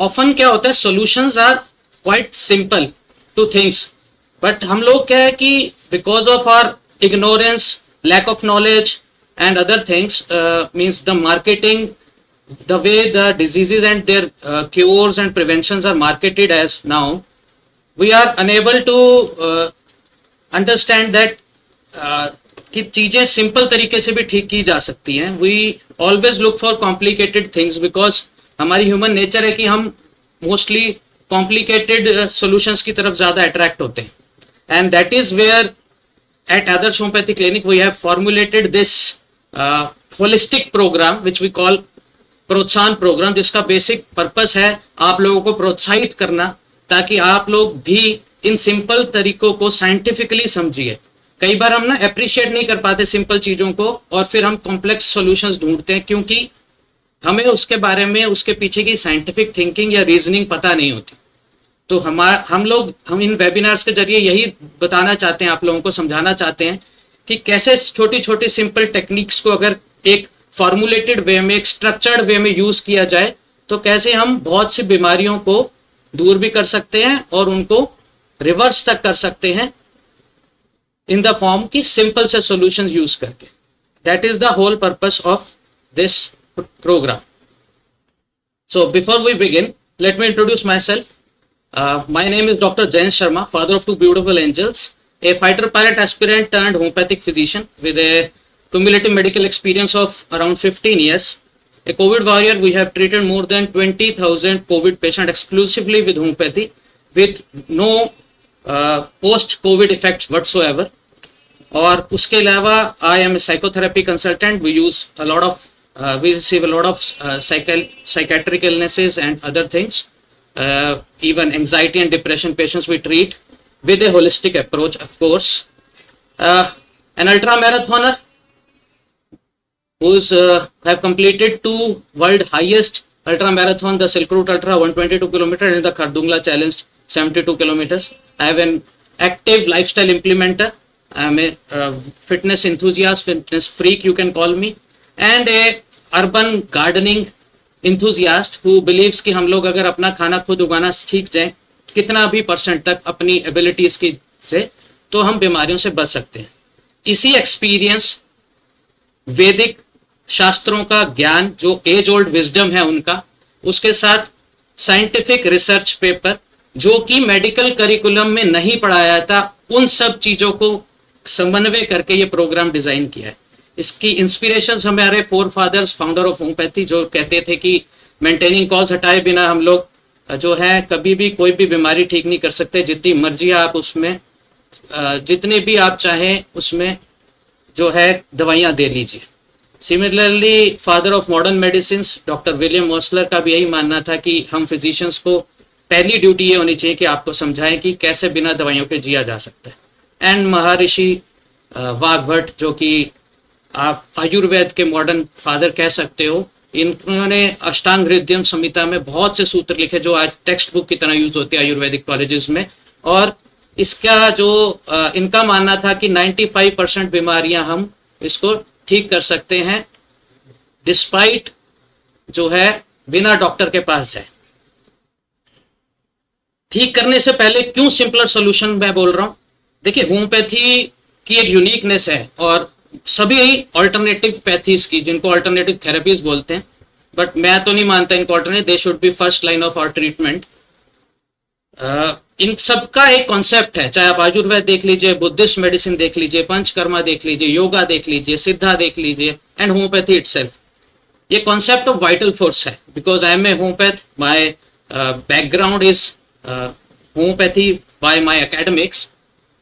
Often क्या होता है, solutions are quite simple two things, but हम लोग क्या है कि because of our ignorance, lack of knowledge and other things, means the marketing, the way the diseases and their cures and preventions are marketed as now, we are unable to understand that कि चीजें simple तरीके से भी ठीक की जा सकती हैं. We always look for complicated things because हमारी ह्यूमन नेचर है कि हम मोस्टली कॉम्प्लिकेटेड सॉल्यूशंस की तरफ ज्यादा अट्रैक्ट होते हैं. And that is where at Adarsh Homeopathy Clinic we have formulated this holistic program which we call प्रोत्साहन प्रोग्राम, जिसका बेसिक पर्पस है आप लोगों को प्रोत्साहित करना ताकि आप लोग भी इन सिंपल तरीकों को साइंटिफिकली समझिए. कई बार हम ना अप्रिशिएट नहीं कर पाते सिंपल चीजों को और फिर हम कॉम्प्लेक्स सॉल्यूशंस ढूंढते हैं क्योंकि हमें उसके बारे में, उसके पीछे की साइंटिफिक थिंकिंग या रीजनिंग पता नहीं होती. तो हम इन वेबिनार्स के जरिए यही बताना चाहते हैं, आप लोगों को समझाना चाहते हैं कि कैसे छोटी छोटी सिंपल टेक्निक्स को अगर एक फॉर्मुलेटेड वे में, एक स्ट्रक्चर्ड वे में यूज किया जाए तो कैसे हम बहुत सी बीमारियों को दूर भी कर सकते हैं और उनको रिवर्स तक कर सकते हैं इन द फॉर्म की सिंपल से सॉल्यूशंस यूज करके. That is the whole purpose of this programme. So before we begin, let me introduce myself. My name is Dr. Jayansh Sharma, father of two beautiful angels, a fighter pilot aspirant turned homeopathic physician with a cumulative medical experience of around 15 years. A COVID warrior, we have treated more than 20,000 COVID patients exclusively with homeopathy with no post-COVID effects whatsoever. और उसके अलावा I am a psychotherapy consultant. We use a lot of, we receive a lot of psychiatric illnesses and other things. Even anxiety and depression patients we treat with a holistic approach, of course. An ultra marathoner who's have completed 2 world highest ultra marathon, the Silk Route Ultra 122 km and the Khardungla Challenge 72 kilometers. I have an active lifestyle implementer. I am a fitness enthusiast, fitness freak you can call me, and a urban gardening enthusiast who believes कि हम लोग अगर अपना खाना खुद उगाना सीख जाएं कितना भी % तक अपनी एबिलिटीज की से, तो हम बीमारियों से बच सकते हैं. इसी एक्सपीरियंस, वैदिक शास्त्रों का ज्ञान जो एज ओल्ड विजडम है उनका, उसके साथ साइंटिफिक रिसर्च पेपर जो कि मेडिकल करिकुलम में नहीं पढ़ाया था, उन सब चीजों को समन्वय करके ये प्रोग्राम डिजाइन किया है. इसकी इंस्पिरेशन हमारे forefathers, founder of homeopathy, जो कहते थे कि मेंटेनिंग कॉज हटाए बिना हम लोग जो है कभी भी कोई भी बीमारी ठीक नहीं कर सकते. जितनी मर्जी आप उसमें, जितने भी आप चाहें उसमें जो है दवाइयां दे लीजिए. Similarly father of modern medicine doctor William Osler का भी यही मानना था कि हम फिजिशियंस को पहली ड्यूटी ये होनी चाहिए कि आपको समझाएं कि कैसे बिना दवाइयों के जिया जा सकता है. एंड महर्षि वाघभट्ट, जो कि आप आयुर्वेद के मॉडर्न फादर कह सकते हो, इन्होंने अष्टांग हृदयम संहिता में बहुत से सूत्र लिखे जो आज टेक्स्ट बुक की तरह यूज होते हैं आयुर्वेदिक कॉलेजेस में. और इसका जो इनका मानना था कि 95% बीमारियां हम इसको ठीक कर सकते हैं डिस्पाइट जो है बिना डॉक्टर के पास जाए. ठीक करने से पहले क्यों सिंपलर सॉल्यूशन मैं बोल रहा हूं? देखिए, होम्योपैथी की एक यूनिकनेस है और सभी ऑल्टरनेटिव पैथीज की, जिनको ऑल्टरनेटिव थेरेपीज बोलते हैं, बट मैं तो नहीं मानता इनको alternate, they should be first line of our treatment. इन सबका एक कॉन्सेप्ट है, चाहे आप आयुर्वेद देख लीजिए, बुद्धिस्ट मेडिसिन देख लीजिए, पंचकर्मा देख लीजिए, योगा देख लीजिए, सिद्धा देख लीजिए, एंड होम्योपैथी इटसेल्फ. ये कॉन्सेप्ट ऑफ वाइटल फोर्स है. Because I am a homeopath, my background is homeopathy by my academics.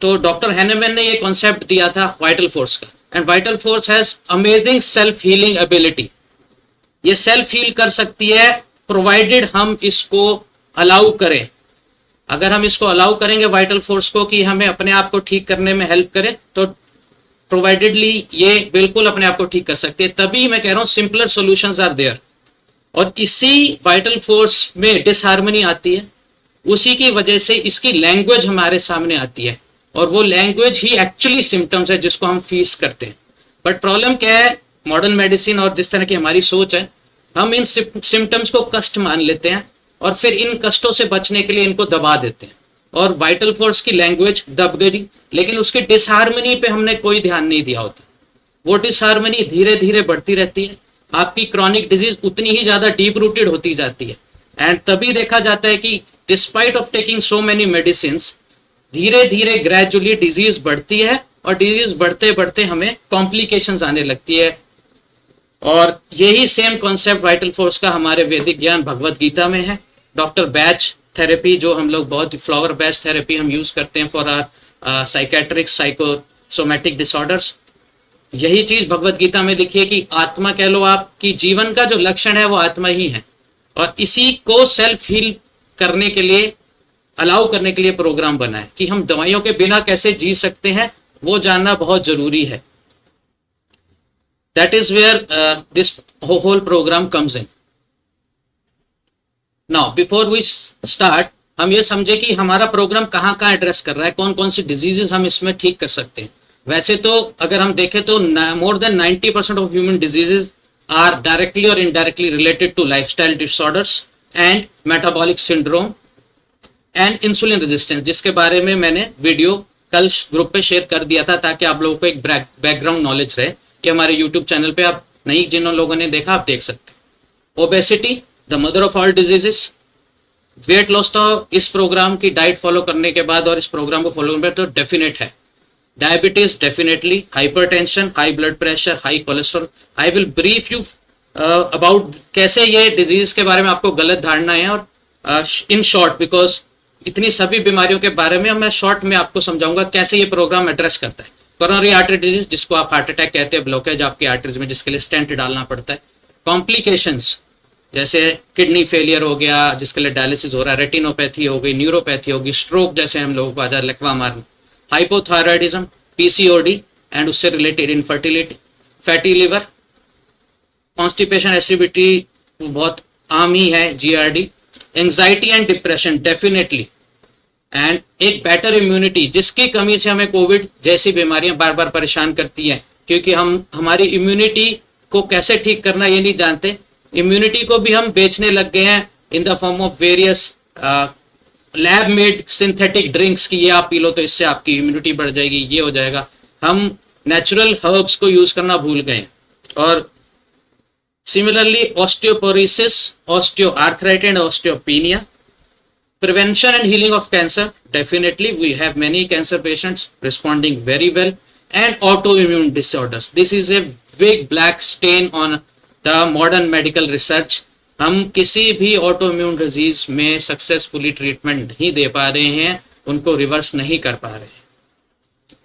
तो डॉक्टर हैनेमैन ने ये कॉन्सेप्ट दिया था वाइटल फोर्स का. And vital force has amazing self healing ability. ये self heal कर सकती है प्रोवाइडेड हम इसको अलाउ करें. अगर हम इसको अलाउ करेंगे वाइटल फोर्स को कि हमें अपने आप को ठीक करने में हेल्प करे, तो प्रोवाइडेडली ये बिल्कुल अपने आप को ठीक कर सकते हैं. तभी मैं कह रहा हूं सिंपलर सॉल्यूशंस आर देयर. और इसी वाइटल फोर्स में डिसहार्मनी आती है, उसी की वजह से इसकी लैंग्वेज हमारे सामने आती है, और वो लैंग्वेज ही एक्चुअली सिम्टम्स है जिसको हम फीस करते हैं. बट प्रॉब्लम क्या है, मॉडर्न मेडिसिन और जिस तरह की हमारी सोच है, हम इन सिम्टम्स को कष्ट मान लेते हैं और फिर इन कष्टों से बचने के लिए इनको दबा देते हैं, और वाइटल फोर्स की लैंग्वेज दब गई, लेकिन उसकी डिसहार्मनी पे हमने कोई ध्यान नहीं दिया होता। वो डिसहार्मनी धीरे धीरे बढ़ती रहती है, आपकी क्रॉनिक डिजीज उतनी ही ज्यादा डीप रूटेड होती जाती है, एंड तभी देखा जाता है कि despite of taking so many medicine, धीरे धीरे ग्रेजुअली डिजीज बढ़ती है, और डिजीज बढ़ते बढ़ते हमें कॉम्प्लिकेशंस आने लगती है। और यही सेम कॉन्सेप्ट वाइटल फोर्स का हमारे वैदिक ज्ञान भगवत गीता में है। डॉक्टर बैच थेरेपी, जो हम लोग बहुत फ्लावर बैच थेरेपी हम यूज करते हैं for our psychiatric psychosomatic disorders, यही चीज भगवत गीता में लिखी है कि आत्मा कह लो, आपकी जीवन का जो लक्षण है वो आत्मा ही है, और इसी को सेल्फ हील करने के लिए, अलाउ करने के लिए प्रोग्राम बना है कि हम दवाइयों के बिना कैसे जी सकते हैं, वो जानना बहुत जरूरी है। That is where this whole programme comes in. Now before we start, हम ये समझे कि हमारा प्रोग्राम कहाँ कहाँ एड्रेस कर रहा है, कौन कौन सी डिजीजेस हम इसमें ठीक कर सकते हैं। वैसे तो अगर हम देखें तो more than 90% of human diseases are directly और indirectly related to lifestyle disorders and metabolic syndrome and insulin resistance, जिसके बारे में मैंने वीडियो कल ग्रुप पे शेयर कर दिया था, ताकि आप लोगों को एक बैकग्राउंड नॉलेज रहे कि हमारे यूट्यूब चैनल पे आप नहीं, जिन लोगों ने देखा आप देख सकते हैं। Obesity the mother of all diseases, weight loss तो इस प्रोग्राम की डाइट फॉलो करने के बाद और इस प्रोग्राम को फॉलो करने पर तो डेफिनेट है। Diabetes definitely, hypertension, high blood pressure, high cholesterol. I will brief you about कैसे ये डिजीज के बारे में आपको गलत धारणा है, और इन शॉर्ट, बिकॉज इतनी सभी बीमारियों के बारे में मैं शॉर्ट में आपको समझाऊंगा कैसे ये प्रोग्राम एड्रेस करता है। कोरोनरी आर्टरी डिजीज, जिसको आप हार्ट अटैक कहते हैं, ब्लॉकेज आपकी आर्टरीज में, जिसके लिए स्टेंट डालना पड़ता है। कॉम्प्लिकेशंस जैसे किडनी फेलियर हो गया, जिसके लिए डायलिसिस हो रहा है, रेटिनोपैथी हो गई, न्यूरोपैथी होगी, स्ट्रोक जैसे हम लोगों को आजार लकवा मारना, हाइपोथायरॉयडिज्म, पीसीओडी एंड उससे related infertility, fatty liver, constipation, acidity बहुत आम ही है, GRD, anxiety and depression definitely, and एक बेटर इम्यूनिटी, जिसकी कमी से हमें कोविड जैसी बीमारियां बार बार परेशान करती हैं, क्योंकि हम हमारी इम्यूनिटी को कैसे ठीक करना ये नहीं जानते। इम्यूनिटी को भी हम बेचने लग गए हैं in the form of various lab made synthetic drinks की, ये आप पी लो तो इससे आपकी इम्यूनिटी बढ़ जाएगी, ये हो जाएगा। हम नेचुरल हर्ब्स को यूज करना भूल गए। और similarly osteoporosis, osteoarthritis and osteopenia, prevention and healing of cancer, definitely we have many cancer patients responding very well, and autoimmune disorders, this is a big black stain on the modern medical research। हम किसी भी autoimmune disease में successfully treatment नहीं दे पा रहे हैं, उनको reverse नहीं कर पा रहे हैं।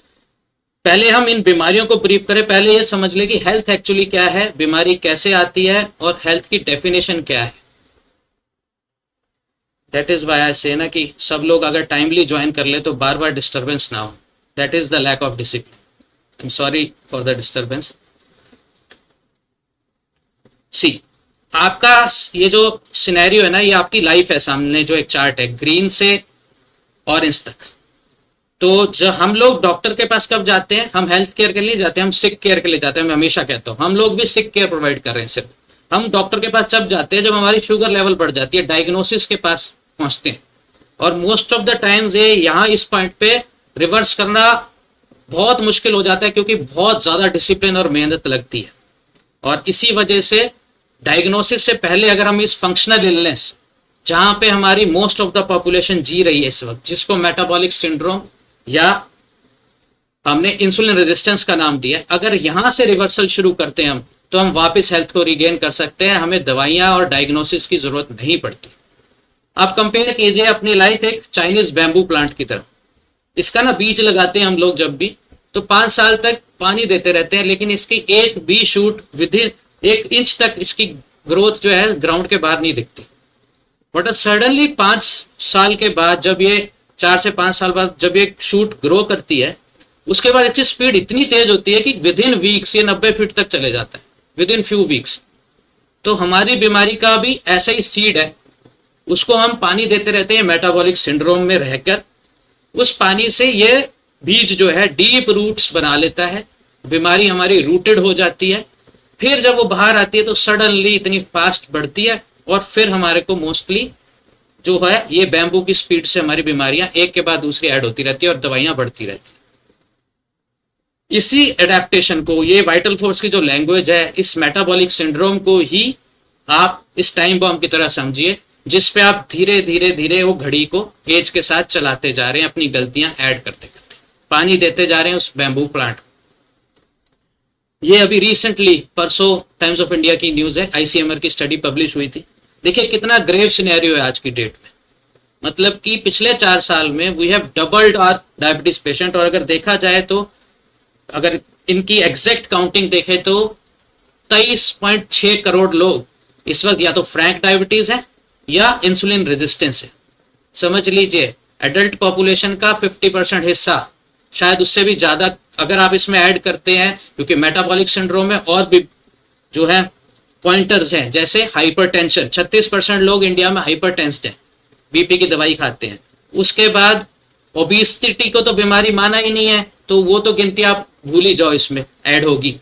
पहले हम इन बीमारियों को ब्रीफ करें, पहले ये समझ ले कि हेल्थ एक्चुअली क्या है, बीमारी कैसे आती है, और हेल्थ की डेफिनेशन क्या है। दैट इज वाई आई से ना कि सब लोग अगर टाइमली ज्वाइन कर ले तो बार बार डिस्टर्बेंस ना हो। That is the lack of discipline. I am sorry for the disturbance. See, आपका ये जो सिनेरियो है ना, ये आपकी लाइफ है, सामने जो एक चार्ट है ग्रीन से ऑरेंज तक। तो जब हम लोग डॉक्टर के पास कब जाते हैं, हम हेल्थ केयर के लिए जाते हैं, हम सिक केयर के लिए जाते हैं। मैं हमेशा कहता हूँ हम लोग भी सिक केयर प्रोवाइड कर रहे हैं। सिर्फ हम डॉक्टर के पास जब जाते हैं जब हमारी शुगर लेवल बढ़ जाती है, डायग्नोसिस के पास पहुंचते हैं। और मोस्ट ऑफ द टाइम्स ये यहाँ इस पॉइंट पे रिवर्स करना बहुत मुश्किल हो जाता है, क्योंकि बहुत ज्यादा डिसिप्लिन और मेहनत लगती है। और इसी वजह से डायग्नोसिस से पहले अगर हम इस फंक्शनल इलनेस, जहां पे हमारी मोस्ट ऑफ द पॉपुलेशन जी रही है इस वक्त, जिसको मेटाबॉलिक सिंड्रोम या हमने इंसुलिन रेजिस्टेंस का नाम दिया, अगर यहां से रिवर्सल शुरू करते हैं हम, तो हम वापस हेल्थ को रिगेन कर सकते हैं। हमें दवाइयां और डायग्नोसिस की जरूरत नहीं पड़ती। आप कंपेयर कीजिए अपनी लाइफ एक चाइनीज बैम्बू प्लांट की तरह। इसका ना बीज लगाते हैं हम लोग जब भी, तो 5 साल तक पानी देते रहते हैं, लेकिन इसकी एक भी शूट विद इन 1 इंच तक इसकी ग्रोथ जो है ग्राउंड के बाहर नहीं दिखती। बट सडनली 5 साल के बाद, जब ये 4 से 5 साल बाद जब ये शूट ग्रो करती है, उसके बाद इसकी स्पीड इतनी तेज होती है कि विद इन वीक्स ये 90 फीट तक चले जाता है, विद इन फ्यू वीक्स। तो हमारी बीमारी का भी ऐसा ही सीड है, उसको हम पानी देते रहते हैं मेटाबॉलिक सिंड्रोम में रहकर। उस पानी से ये बीज जो है डीप रूट्स बना लेता है, बीमारी हमारी रूटेड हो जाती है। फिर जब वो बाहर आती है तो सडनली इतनी फास्ट बढ़ती है, और फिर हमारे को मोस्टली जो है ये बैम्बू की स्पीड से हमारी बीमारियां एक के बाद दूसरी ऐड होती रहती है और दवाइयां बढ़ती रहती है। इसी एडेप्टेशन को, ये वाइटल फोर्स की जो लैंग्वेज है, इस मेटाबॉलिक सिंड्रोम को ही आप इस टाइम बॉम्ब की तरह समझिए, जिस पे आप धीरे धीरे धीरे वो घड़ी को एज के साथ चलाते जा रहे हैं, अपनी गलतियां ऐड करते करते पानी देते जा रहे हैं उस बैम्बू प्लांट को। ये अभी रिसेंटली परसों टाइम्स ऑफ इंडिया की न्यूज है, आईसीएमआर की स्टडी पब्लिश हुई थी। देखिए कितना ग्रेव सिनेरियो है आज की डेट में। मतलब कि पिछले 4 साल में we have doubled our diabetes patient, और अगर देखा जाए तो अगर इनकी एग्जैक्ट काउंटिंग देखें तो 23.6 करोड़ लोग इस वक्त या तो फ्रैंक डायबिटीज है या इंसुलिन रेजिस्टेंस है। समझ लीजिए एडल्ट पॉपुलेशन का 50% हिस्सा, शायद उससे भी ज्यादा अगर आप इसमें ऐड करते हैं, क्योंकि मेटाबॉलिक सिंड्रोम में और भी जो है पॉइंटर्स हैं, जैसे हाइपरटेंशन। 36% लोग इंडिया में हाइपरटेंस्ड हैं, बीपी की दवाई खाते हैं। उसके बाद ओबेसिटी को तो बीमारी माना ही नहीं है, तो वो तो गिनती आप भूल ही जाओ, इसमें ऐड होगी।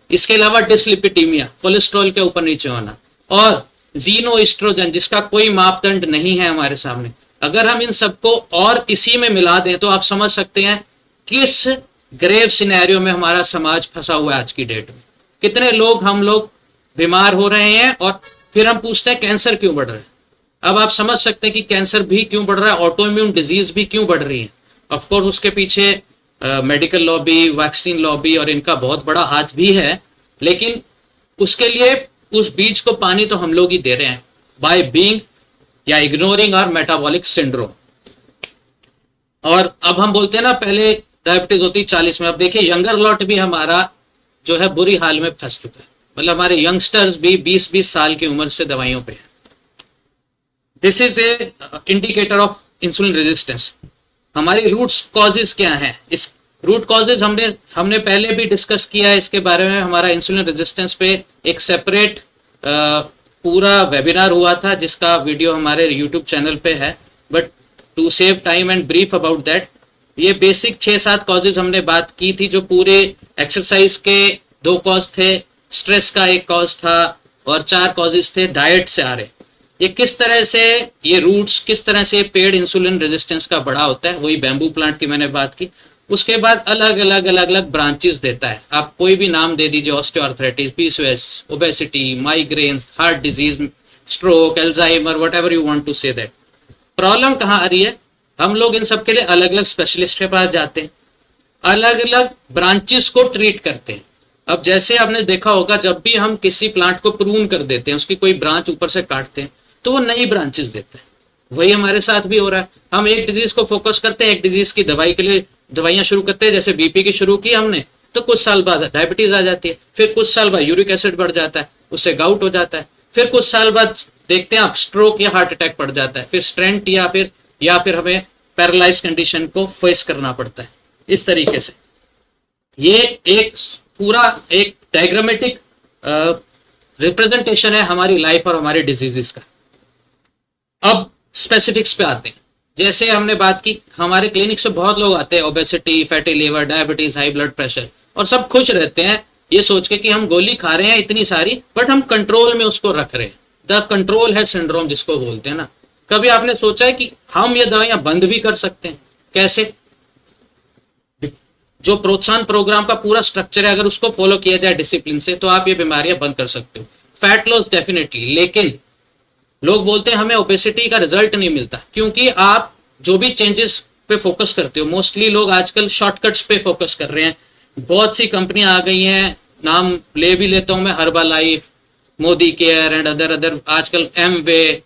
इसके अलावा डिसलिपिडीमिया, कोलेस्ट्रॉल के ऊपर नीचे होना, और जीनोएस्ट्रोजन जिसका कोई मापदंड नहीं है हमारे सामने। अगर हम इन सबको और इसी में मिला दें तो आप समझ सकते हैं किस ग्रेव सिनेरियो में हमारा समाज फंसा हुआ है आज की डेट में। कितने लोग हम लोग बीमार हो रहे हैं, और फिर हम पूछते हैं कैंसर क्यों बढ़ रहा है। अब आप समझ सकते हैं कि कैंसर भी क्यों बढ़ रहा है, ऑटोइम्यून डिजीज भी क्यों बढ़ रही है। ऑफकोर्स उसके पीछे मेडिकल लॉबी, वैक्सीन लॉबी और इनका बहुत बड़ा हाथ भी है, लेकिन उसके लिए उस बीज को पानी तो हम लोग ही दे रहे हैं बाय बीइंग या इग्नोरिंग आवर मेटाबॉलिक सिंड्रोम। और अब हम बोलते हैं ना पहले डायबिटीज होती 40 में, अब देखिए यंगर लॉट भी हमारा जो है बुरी हाल में फंस चुका है। मतलब हमारे यंगस्टर्स भी 20-20 साल की उम्र से दवाइयों पे हैं। This is A indicator of insulin resistance. हमारी रूट्स कॉजेज क्या हैं? इस रूट कॉजेज हमने पहले भी डिस्कस किया है इसके बारे में। हमारा इंसुलिन रेजिस्टेंस पे एक सेपरेट पूरा वेबिनार हुआ था, जिसका वीडियो हमारे यूट्यूब चैनल पे है। But to save time and brief about that, ये बेसिक 6-7 कॉजेज हमने बात की थी, जो पूरे एक्सरसाइज के 2 कॉज थे, स्ट्रेस का 1 कॉज था, और 4 कॉजेज थे डाइट से आ रहे। ये किस तरह से ये रूट्स, किस तरह से पेड़ इंसुलिन रेजिस्टेंस का बड़ा होता है, वही बैम्बू प्लांट की मैंने बात की। उसके बाद अलग अलग ब्रांचेस देता है। आप कोई भी नाम दे दीजिए, osteoarthritis, PCOS, obesity, migraines, heart disease, stroke, Alzheimer, whatever you want to say that. Problem कहाँ आ रही है? हम लोग इन सब के लिए अलग अलग स्पेशलिस्ट के पास जाते हैं, अलग अलग ब्रांचेस को ट्रीट करते हैं। अब जैसे आपने देखा होगा, जब भी हम किसी प्लांट को प्रून कर देते हैं, उसकी कोई ब्रांच ऊपर से काटते हैं, तो वो नई ब्रांचेस देता है। वही हमारे साथ भी हो रहा है। हम एक डिजीज को फोकस करते हैं, एक डिजीज की दवाई के लिए दवाइयां शुरू करते हैं। जैसे बीपी की शुरू की हमने, तो कुछ साल बाद डायबिटीज आ जाती है, फिर कुछ साल बाद यूरिक एसिड बढ़ जाता है, उससे गाउट हो जाता है, फिर कुछ साल बाद देखते हैं आप स्ट्रोक या हार्ट अटैक पड़ जाता है, फिर स्टेंट या फिर हमें पैरालाइज कंडीशन को फेस करना पड़ता है। इस तरीके से ये एक पूरा एक डायग्रामेटिक रिप्रेजेंटेशन है हमारी लाइफ और हमारे डिजीजेस का। अब स्पेसिफिक्स पे आते हैं। जैसे हमने बात की, हमारे क्लिनिक से बहुत लोग आते हैं, obesity, fatty liver, diabetes, high blood pressure, और सब खुश रहते हैं ये सोच के कि हम गोली खा रहे हैं इतनी सारी, बट हम कंट्रोल में उसको रख रहे हैं। द कंट्रोल है सिंड्रोम जिसको बोलते हैं ना। कभी आपने सोचा है कि हम ये दवाइयां बंद भी कर सकते हैं? कैसे? जो प्रोत्साहन प्रोग्राम का पूरा स्ट्रक्चर है, अगर उसको फॉलो किया जाए डिसिप्लिन से, तो आप ये बीमारियां बंद कर सकते हो। फैट लॉस डेफिनेटली, लेकिन लोग बोलते हैं हमें ओबेसिटी का रिजल्ट नहीं मिलता, क्योंकि आप जो भी चेंजेस पे फोकस करते हो, मोस्टली लोग आजकल शॉर्टकट्स पे फोकस कर रहे हैं। बहुत सी कंपनियां आ गई हैं, नाम ले भी लेता हूं मैं, Herbalife, Modicare and other आजकल एमवे,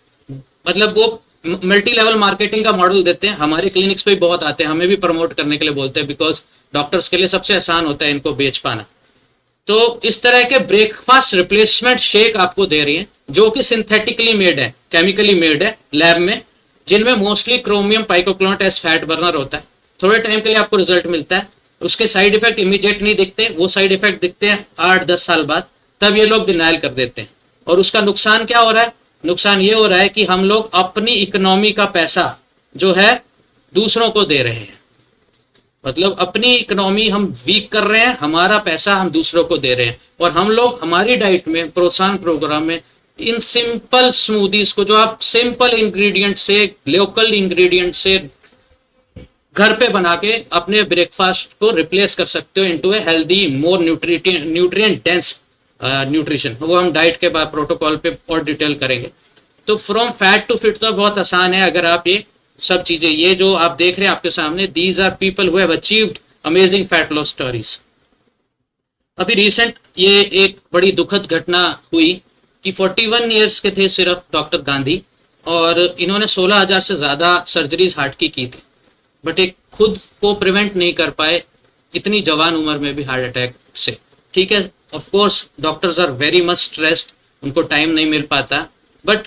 मतलब वो मल्टी लेवल मार्केटिंग का मॉडल देते हैं। हमारे क्लिनिक्स पे भी बहुत आते हैं, हमें भी प्रमोट करने के लिए बोलते हैं, बिकॉज डॉक्टर्स के लिए सबसे आसान होता है इनको बेच पाना। तो इस तरह के ब्रेकफास्ट रिप्लेसमेंट शेक आपको दे रही है, जो कि सिंथेटिकली मेड है, केमिकली मेड है लैब में, जिनमें mostly chromium picolinate as fat burner होता है। थोड़े टाइम के लिए आपको रिजल्ट मिलता है, उसके साइड इफेक्ट इमीडिएट नहीं दिखते, वो साइड इफेक्ट दिखते हैं 8-10 साल बाद, तब ये लोग डिनाइल कर देते हैं। और उसका नुकसान क्या हो रहा है? नुकसान ये हो रहा है कि हम लोग अपनी इकोनॉमी का पैसा जो है दूसरों को दे रहे हैं। मतलब अपनी इकोनॉमी हम वीक कर रहे हैं, हमारा पैसा हम दूसरों को दे रहे हैं। और हम लोग हमारी डाइट में, प्रोत्साहन प्रोग्राम में इन सिंपल स्मूदीज को, जो आप सिंपल इंग्रेडिएंट से, लोकल इंग्रेडिएंट से घर पे बना के अपने ब्रेकफास्ट को रिप्लेस कर सकते हो into a healthy, more nutrient dense nutrition. वो हम डाइट के बाद प्रोटोकॉल पे और डिटेल करेंगे। तो फ्रॉम फैट टू फिट तो बहुत आसान है अगर आप ये सब चीजें, ये जो आप देख रहे हैं आपके सामने, these are people who have achieved amazing fat loss stories. अभी रिसेंट ये एक बड़ी दुखद घटना हुई कि 41 ईयर्स के थे सिर्फ डॉक्टर गांधी, और इन्होंने 16,000 से ज्यादा सर्जरीज हार्ट की थी, बट एक खुद को प्रिवेंट नहीं कर पाए इतनी जवान उम्र में भी हार्ट अटैक से। ठीक है, of course doctors are very much stressed, उनको टाइम नहीं मिल पाता, बट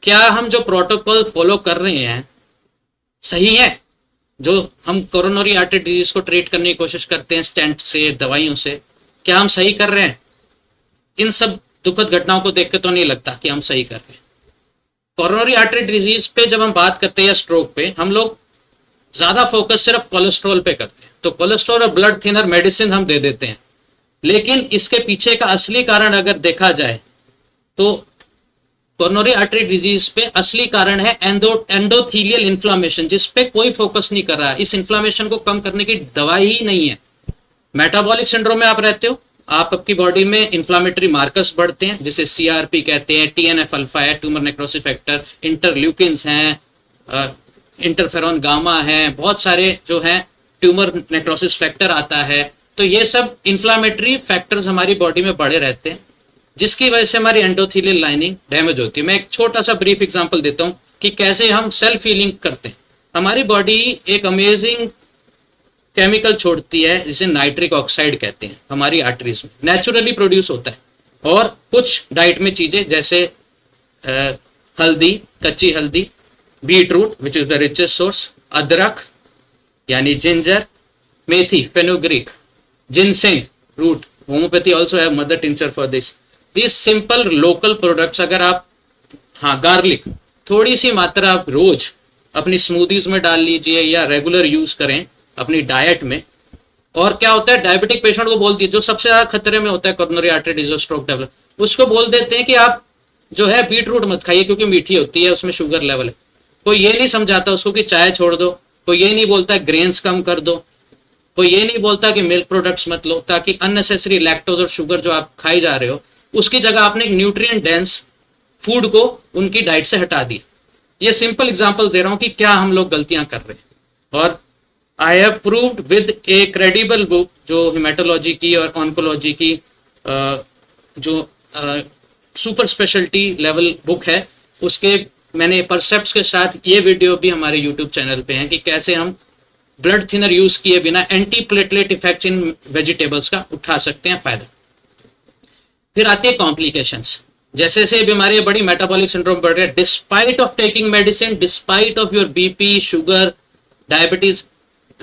क्या हम जो प्रोटोकॉल फॉलो कर रहे हैं सही है? जो हम कोरोनरी आर्टरी डिजीज को ट्रीट करने की कोशिश करते हैं स्टेंट से, दवाइयों से, क्या हम सही कर रहे हैं? इन सब दुखद घटनाओं को देख के तो नहीं लगता कि हम सही कर रहे हैं। कोरोनरी आर्टरी डिजीज पे जब हम बात करते हैं या स्ट्रोक पे, हम लोग ज्यादा फोकस सिर्फ कोलेस्ट्रॉल पे करते हैं, तो कोलेस्ट्रॉल और ब्लड थिनर मेडिसिन हम दे देते हैं, लेकिन इसके पीछे का असली कारण अगर देखा जाए तो कोरोनरी आर्टरी डिजीज पे असली कारण है एंडोथीलियल इन्फ्लामेशन, जिस पे कोई फोकस नहीं कर रहा है। इस इन्फ्लामेशन को कम करने की दवाई ही नहीं है। मेटाबॉलिक सिंड्रोम में आप रहते हो, आपकी बॉडी में इन्फ्लामेटरी मार्कर्स बढ़ते हैं, जिसे सीआरपी कहते हैं, टीएनएफ अल्फा है, ट्यूमर नेक्रोसिस फैक्टर, इंटरल्यूकिन्स हैं, इंटरफेरॉन गामा है, बहुत सारे जो है ट्यूमर नेक्रोसिस फैक्टर आता है। तो ये सब इन्फ्लामेटरी फैक्टर्स हमारी बॉडी में बढ़े रहते हैं, जिसकी वजह से हमारी एंडोथेलियल लाइनिंग डैमेज होती है। मैं एक छोटा सा ब्रीफ एग्जांपल देता हूं कि कैसे हम सेल्फ हीलिंग करते हैं। हमारी बॉडी एक अमेजिंग केमिकल छोड़ती है जिसे नाइट्रिक ऑक्साइड कहते हैं, हमारी आर्टरीज में नेचुरली प्रोड्यूस होता है। और कुछ डाइट में चीजें जैसे हल्दी, कच्ची हल्दी, beet root which is the richest source, अदरक यानी जिंजर, मेथी fenugreek, ginseng root, homeopathy also have mother tincture for this. This simple local products अगर आप, हाँ गार्लिक थोड़ी सी मात्रा आप रोज अपनी स्मूदीज में डाल लीजिए या रेगुलर यूज करें अपनी डाइट में। और क्या होता है, डायबिटिक पेशेंट को बोल दिए, जो सबसे ज्यादा खतरे में होता है coronary artery disease, stroke develop, उसको बोल देते हैं कि आप जो है बीट रूट मत खाइए क्योंकि मीठी होती है, उसमें शुगर लेवल है। कोई ये नहीं समझाता उसको कि चाय छोड़ दो, कोई ये नहीं बोलता ग्रेन्स कम कर दो, कोई ये नहीं बोलता कि मिल्क प्रोडक्ट्स मत लो, ताकि अननेसेसरी लैक्टोज और शुगर जो आप खाई जा रहे हो उसकी जगह आपने एक न्यूट्रिएंट डेंस फूड को उनकी डाइट से हटा दिया। ये सिंपल एग्जांपल दे रहा हूं कि क्या हम लोग गलतियां कर रहे हैं। और I have proved with A credible book जो हिमेटोलॉजी की और ऑन्कोलॉजी की जो सुपर स्पेशलिटी लेवल बुक है, उसके मैंने परसेप्ट्स के साथ ये वीडियो भी हमारे यूट्यूब चैनल पे है कि कैसे हम ब्लड थिनर यूज किए बिना एंटी प्लेटलेट इफेक्ट्स इन वेजिटेबल्स का उठा सकते हैं फायदा। फिर आती है कॉम्प्लिकेशंस, जैसे जैसे बीमारी बड़ी, मेटाबॉलिक सिंड्रोम बढ़ रहा है, despite of taking medicine, despite of your BP, sugar, diabetes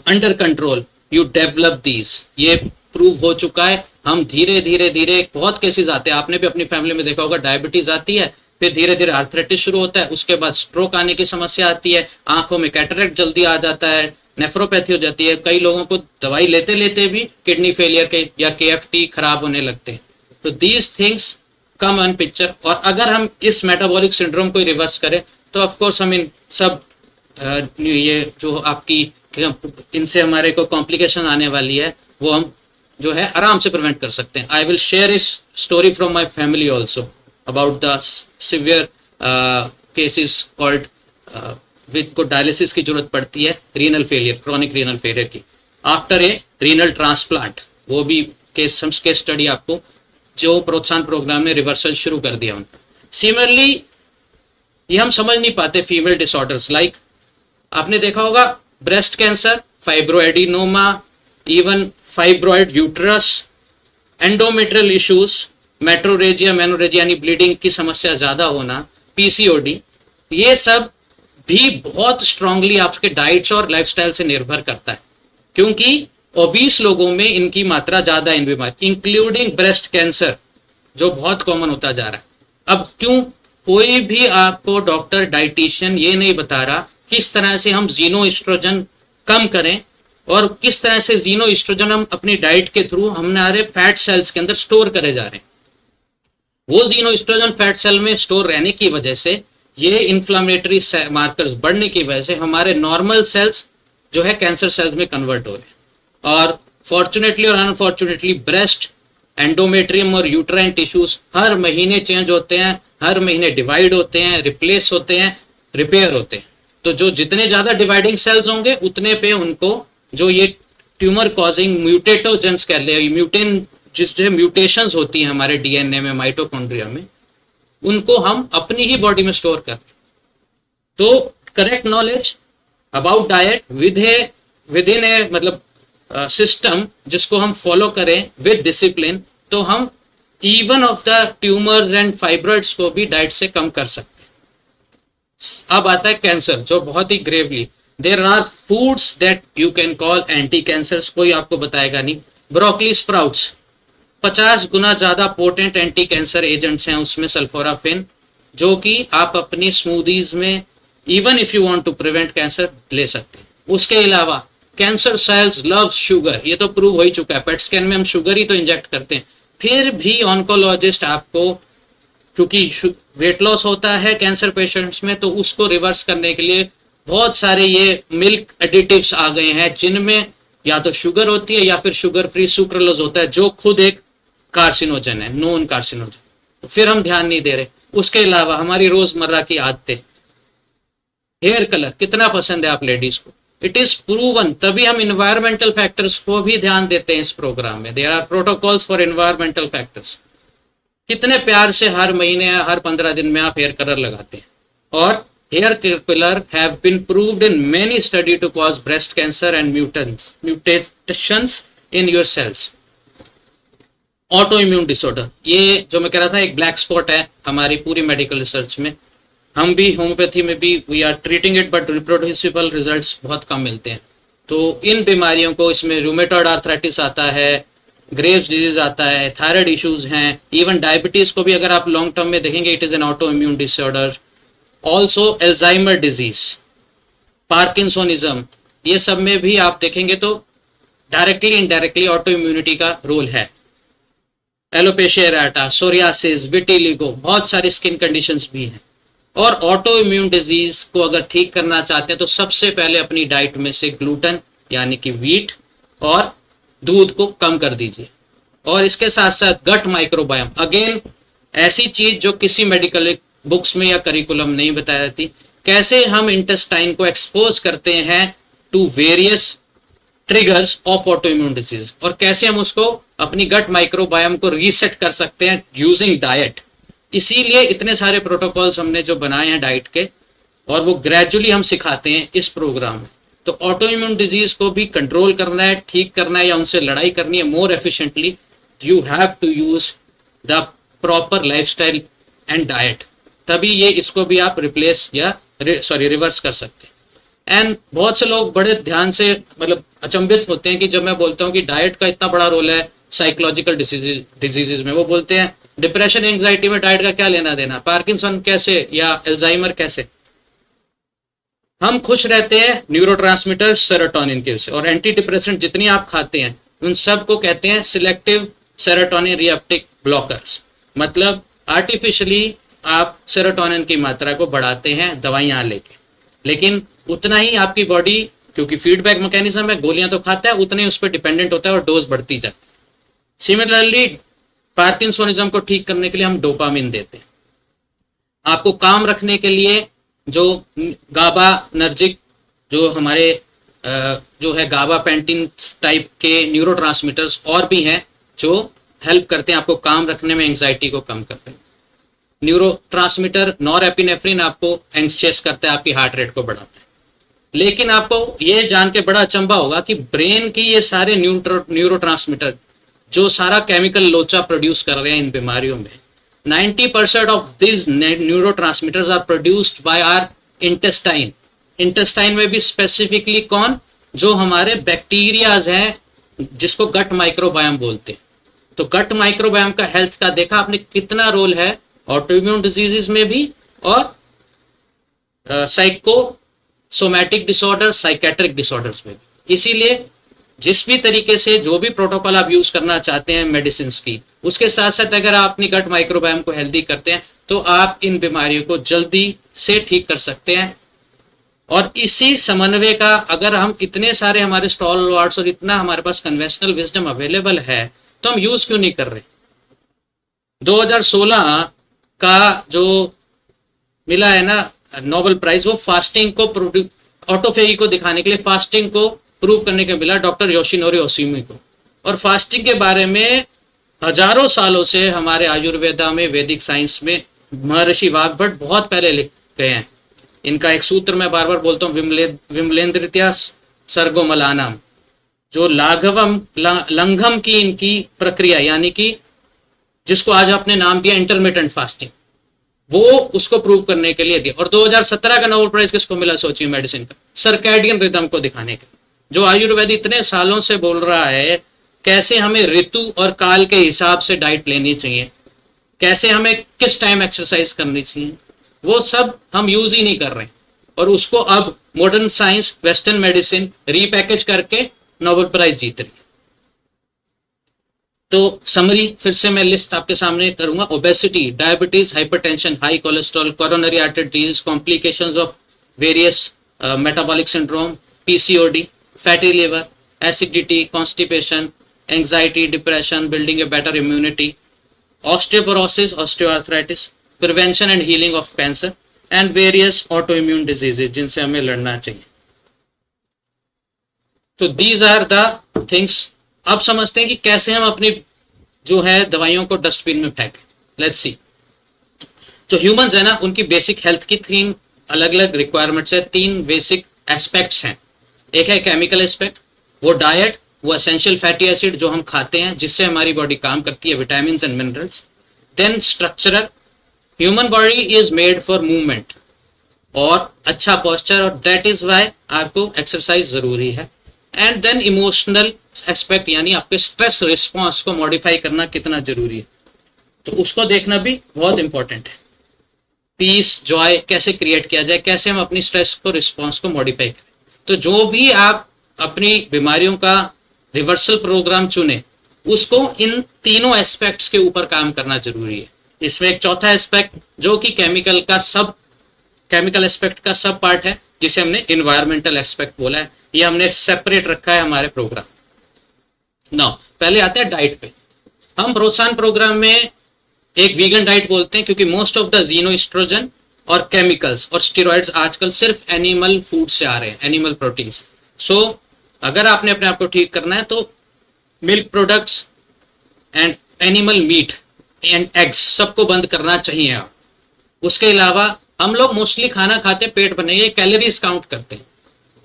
under control, you develop these. ये प्रूव हो चुका है। हम धीरे धीरे धीरे, बहुत केसेस आते हैं, आपने भी अपनी फैमिली में देखा होगा, डायबिटीज आती है, फिर धीरे धीरे आर्थराइटिस शुरू होता है, उसके बाद स्ट्रोक आने की समस्या आती है, आंखों में कैटरेक्ट जल्दी आ जाता है, नेफ्रोपैथी हो जाती है, कई लोगों को दवाई लेते लेते भी किडनी फेलियर के या केएफटी खराब होने लगते हैं। तो these things come on picture. और अगर हम इस मेटाबॉलिक सिंड्रोम को रिवर्स करें तो ऑफ कोर्स हम इन सब ये जो आपकी इनसे हमारे को कॉम्प्लिकेशन आने वाली है वो हम जो है आराम से प्रिवेंट कर सकते हैं। आई विल शेयर इस story from my family also about the severe cases called with को डायलिसिस की जरूरत पड़ती है, renal failure, chronic renal failure की, आफ्टर ए रीनल ट्रांसप्लांट। वो भी केस स्टडी आपको जो प्रोत्साहन प्रोग्राम में रिवर्सल शुरू कर दिया उनका। सिमिलरली ये हम समझ नहीं पाते फीमेल डिसऑर्डर्स, लाइक आपने देखा होगा breast cancer, fibroadenoma, even fibroid uterus, endometrial issues, metrorrhagia, menorrhagia यानी ब्लीडिंग की समस्या ज्यादा होना, पीसीओडी, ये सब भी बहुत स्ट्रांगली आपके डाइट्स और लाइफस्टाइल से निर्भर करता है, क्योंकि ओबीस लोगों में इनकी मात्रा ज्यादा इन बीमारी, इंक्लूडिंग ब्रेस्ट कैंसर जो बहुत कॉमन होता जा रहा है। अब क्यों कोई भी आपको डॉक्टर, डाइटिशियन ये नहीं बता रहा किस तरह से हम जीनो एस्ट्रोजन कम करें और किस तरह से जीनो एस्ट्रोजन हम अपनी डाइट के थ्रू हमारे फैट सेल्स के अंदर स्टोर करे जा रहे हैं। वो जीनोएस्ट्रोजन फैट सेल में स्टोर रहने की वजह से, ये इन्फ्लामेटरी मार्कर्स बढ़ने की वजह से हमारे नॉर्मल सेल्स जो है कैंसर सेल्स में कन्वर्ट हो रहे हैं। और फॉर्चुनेटली और अनफॉर्चुनेटली ब्रेस्ट, एंडोमेट्रियम और यूट्राइन टिश्यूज हर महीने चेंज होते हैं, हर महीने डिवाइड होते हैं, रिप्लेस होते हैं, रिपेयर होते हैं। तो जो जितने ज्यादा डिवाइडिंग सेल्स होंगे उतने पे उनको जो ये ट्यूमर कॉजिंग म्यूटेटोजेंस कह ले, म्यूटेन जिस जो म्यूटेशंस होती हैं हमारे डीएनए में, माइटोकॉन्ड्रिया में, उनको हम अपनी ही बॉडी में स्टोर कर। तो correct knowledge about diet within a मतलब सिस्टम जिसको हम फॉलो करें विद डिसिप्लिन, तो हम even of the tumours and fibroids को भी डाइट से कम कर सकते हैं। अब आता है कैंसर, जो बहुत ही gravely, there are foods that you can call anti cancers, कोई आपको बताएगा नहीं। ब्रोकली स्प्राउट्स 50 गुना ज्यादा पोटेंट एंटी कैंसर एजेंट्स हैं उसमें सल्फोराफिन, जो कि आप अपनी स्मूदीज में even if you want to prevent cancer ले सकते हैं। उसके अलावा कैंसर सेल्स लव शुगर, ये तो प्रूव हो ही चुका है, पेट स्कैन में हम शुगर ही तो इंजेक्ट करते हैं। फिर भी ऑन्कोलॉजिस्ट आपको, क्योंकि वेट लॉस होता है कैंसर पेशेंट्स में, तो उसको रिवर्स करने के लिए बहुत सारे ये मिल्क एडिटिव्स आ गए हैं जिनमें या तो शुगर होती है या फिर शुगर फ्री सुक्रोलोज होता है, जो खुद एक कार्सिनोजन है, नोन कार्सिनोजन। तो फिर हम ध्यान नहीं दे रहे। उसके अलावा हमारी रोजमर्रा की आदतें, हेयर कलर कितना पसंद है आप लेडीज को, इट इज प्रूवन, तभी हम इन्वायरमेंटल फैक्टर्स को भी ध्यान देते हैं इस प्रोग्राम में। There are protocols for environmental factors. कितने प्यार से हर महीने या हर 15 दिन में आप हेयर कलर लगाते हैं। और hair colour have been proved in many study to cause breast cancer and mutations in your cells. Autoimmune disorder, ये जो मैं कह रहा था एक ब्लैक स्पॉट है हमारी पूरी मेडिकल रिसर्च में। हम भी होम्योपैथी में भी we are treating it, but reproducible results बहुत कम मिलते हैं। तो इन बीमारियों को, इसमें रूमेटॉइड आर्थराइटिस आता है, ग्रेव्स डिजीज आता है, थायराइड इश्यूज हैं, इवन डायबिटीज को भी अगर आप लॉन्ग टर्म में देखेंगे it is N auto immune disorder. Also Alzheimer disease, parkinsonism, ये सब में भी आप देखेंगे तो डायरेक्टली इनडायरेक्टली ऑटो इम्यूनिटी का रोल है। एलोपेशिया एरेटा, सोरियासिस, विटिलिगो, बहुत सारी स्किन कंडीशंस भी हैं। और ऑटो इम्यून डिजीज को अगर ठीक करना चाहते हैं तो सबसे पहले अपनी डाइट में से ग्लूटेन यानी कि व्हीट और दूध को कम कर दीजिए। और इसके साथ साथ गट माइक्रोबायोम, अगेन ऐसी चीज जो किसी मेडिकल बुक्स में या करिकुलम नहीं बताई जाती, कैसे हम इंटेस्टाइन को एक्सपोज करते हैं to various triggers of autoimmune disease, और कैसे हम उसको अपनी गट माइक्रोबायोम को रीसेट कर सकते हैं यूजिंग डाइट। इसीलिए इतने सारे प्रोटोकॉल्स हमने जो बनाए हैं डाइट के, और वो ग्रेजुअली हम सिखाते हैं इस प्रोग्राम में। तो ऑटो इम्यून डिजीज को भी कंट्रोल करना है, ठीक करना है या उनसे लड़ाई करनी है more efficiently, you have to use the proper lifestyle and diet, तभी ये इसको भी आप रिप्लेस या रिवर्स कर सकते हैं। एंड बहुत से लोग बड़े ध्यान से मतलब अचंभित होते हैं कि जब मैं बोलता हूँ कि डाइट का इतना बड़ा रोल है साइकोलॉजिकल डिजीजेज में, वो बोलते हैं डिप्रेशन एंजाइटी में डाइट का क्या लेना देना, पार्किंसन कैसे या एल्जाइमर कैसे। हम खुश रहते हैं न्यूरोट्रांसमीटर सेरोटोनिन के से, और एंटी डिप्रेसेंट जितनी आप खाते हैं उन सब को कहते हैं सिलेक्टिव सेरोटोनिन रिएप्टिक ब्लॉकर्स। मतलब आर्टिफिशियली आप सेरोटोनिन की मात्रा को बढ़ाते हैं दवाइयां लेके, लेकिन उतना ही आपकी बॉडी, क्योंकि फीडबैक मैकेनिज्म है, गोलियां तो खाता है, उतना ही उस पर डिपेंडेंट होता है और डोज बढ़ती जाती है। सिमिलरली पार्किंसोनिज्म को ठीक करने के लिए हम डोपामिन देते हैं। आपको काम रखने के लिए जो गाबानर्जिक, जो हमारे जो है गाबा पेंटिन टाइप के न्यूरोट्रांसमीटर्स और भी हैं जो हेल्प करते हैं आपको काम रखने में, एंजाइटी को कम करते हैं। न्यूरोट्रांसमीटर नॉरएपिनेफ्रिन आपको एंग्शियस करता है, आपकी हार्ट रेट को बढ़ाता है। लेकिन आपको ये जान के बड़ा अचंभा होगा कि ब्रेन की ये सारे न्यूरोट्रांसमीटर जो सारा केमिकल लोचा प्रोड्यूस कर रहे हैं इन बीमारियों में, 90% of this neurotransmitters are produced by our intestine. Intestine में भी स्पेसिफिकली कौन, जो हमारे बैक्टीरियाज हैं जिसको गट माइक्रोबायोम बोलते हैं। तो गट माइक्रोबायोम का हेल्थ का देखा आपने कितना रोल है ऑटोइम्यून डिजीजेस में भी, और साइकोसोमैटिक डिसऑर्डर, साइकेट्रिक डिसऑर्डर्स में भी। इसीलिए जिस भी तरीके से जो भी प्रोटोकॉल आप यूज करना चाहते हैं मेडिसिन की, उसके साथ साथ अगर आप अपनी गट माइक्रोबायोम को हेल्दी करते हैं तो आप इन बीमारियों को जल्दी से ठीक कर सकते हैं। और इसी समन्वय का अगर हम इतने सारे हमारे स्टॉल वार्ड्स और इतना हमारे पास कन्वेंशनल विजडम अवेलेबल है तो हम यूज क्यों नहीं कर रहे। 2016 का जो मिला है ना नोबेल प्राइज, वो फास्टिंग को ऑटोफेगी को दिखाने के लिए, फास्टिंग को प्रूव करने के मिला डॉक्टर योशिनोरी ओसुमी को। और फास्टिंग के बारे में हजारों सालों से हमारे आयुर्वेदा में, वैदिक साइंस में महर्षि वाग्भट बहुत पहले लिख गए हैं। इनका एक सूत्र मैं बार बार बोलता हूँ, विमलेन्द्रित्या सर्गो मलानाम, जो लाघवम लंघम की इनकी प्रक्रिया, यानी कि जिसको आज आपने नाम दिया इंटरमिटेंट फास्टिंग, वो उसको प्रूव करने के लिए दिया। और 2017 का नोबेल प्राइज किसको मिला सोचिए मेडिसिन का, सर्कैडियन रिदम को दिखाने के, जो आयुर्वेद इतने सालों से बोल रहा है कैसे हमें ऋतु और काल के हिसाब से डाइट लेनी चाहिए, कैसे हमें किस टाइम एक्सरसाइज करनी चाहिए, वो सब हम यूज ही नहीं कर रहे। और उसको अब modern science, western medicine repackage करके नोबेल प्राइज जीत रही है। तो समरी फिर से मैं लिस्ट आपके सामने करूंगा। Obesity, diabetes, hypertension, high cholesterol, coronary artery disease, complications of various metabolic syndrome, PCOD, fatty liver, acidity, constipation, anxiety, depression, building a better immunity, osteoporosis, osteoarthritis, prevention and healing of cancer and various auto immune diseases जिनसे हमें लड़ना चाहिए। तो these are the things. अब समझते हैं कि कैसे हम अपनी जो है दवाइयों को डस्टबिन में फेंकें। Let's see. जो ह्यूमंस है ना, उनकी बेसिक हेल्थ की 3 अलग अलग रिक्वायरमेंट्स है, 3 बेसिक एस्पेक्ट्स हैं। एक है केमिकल एस्पेक्ट, वो डाइट, वो एसेंशियल फैटी एसिड जो हम खाते हैं जिससे हमारी बॉडी काम करती है, vitamin and minerals. Then structural, human body is made for movement और अच्छा पोस्चर, और दैट इज वाई आपको एक्सरसाइज जरूरी है। एंड देन इमोशनल एस्पेक्ट, यानी आपके स्ट्रेस रिस्पॉन्स को मॉडिफाई करना कितना जरूरी है, तो उसको देखना भी बहुत इंपॉर्टेंट है। पीस, जॉय कैसे क्रिएट किया जाए, कैसे हम अपनी स्ट्रेस को, रिस्पॉन्स को मॉडिफाई करें। तो जो भी आप अपनी बीमारियों का रिवर्सल प्रोग्राम चुने, उसको इन तीनों एस्पेक्ट्स के ऊपर काम करना जरूरी है। इसमें एक चौथा एस्पेक्ट जो कि केमिकल एस्पेक्ट का सब पार्ट है, जिसे हमने इन्वायरमेंटल एस्पेक्ट बोला है। ये हमने सेपरेट रखा है हमारे प्रोग्राम। नाउ पहले आते हैं डाइट पे। हम प्रोत्साहन प्रोग्राम में एक वीगन डाइट बोलते हैं, क्योंकि मोस्ट ऑफ द जीनोएस्ट्रोजन और केमिकल्स और स्टेरॉइड्स आजकल सिर्फ एनिमल फूड से आ रहे हैं, एनिमल प्रोटीन्स। सो अगर आपने अपने आप को ठीक करना है तो milk products and animal meet and eggs सबको बंद करना चाहिए आप। उसके अलावा हम लोग मोस्टली खाना खाते पेट भरने, ये कैलोरीज काउंट करते हैं।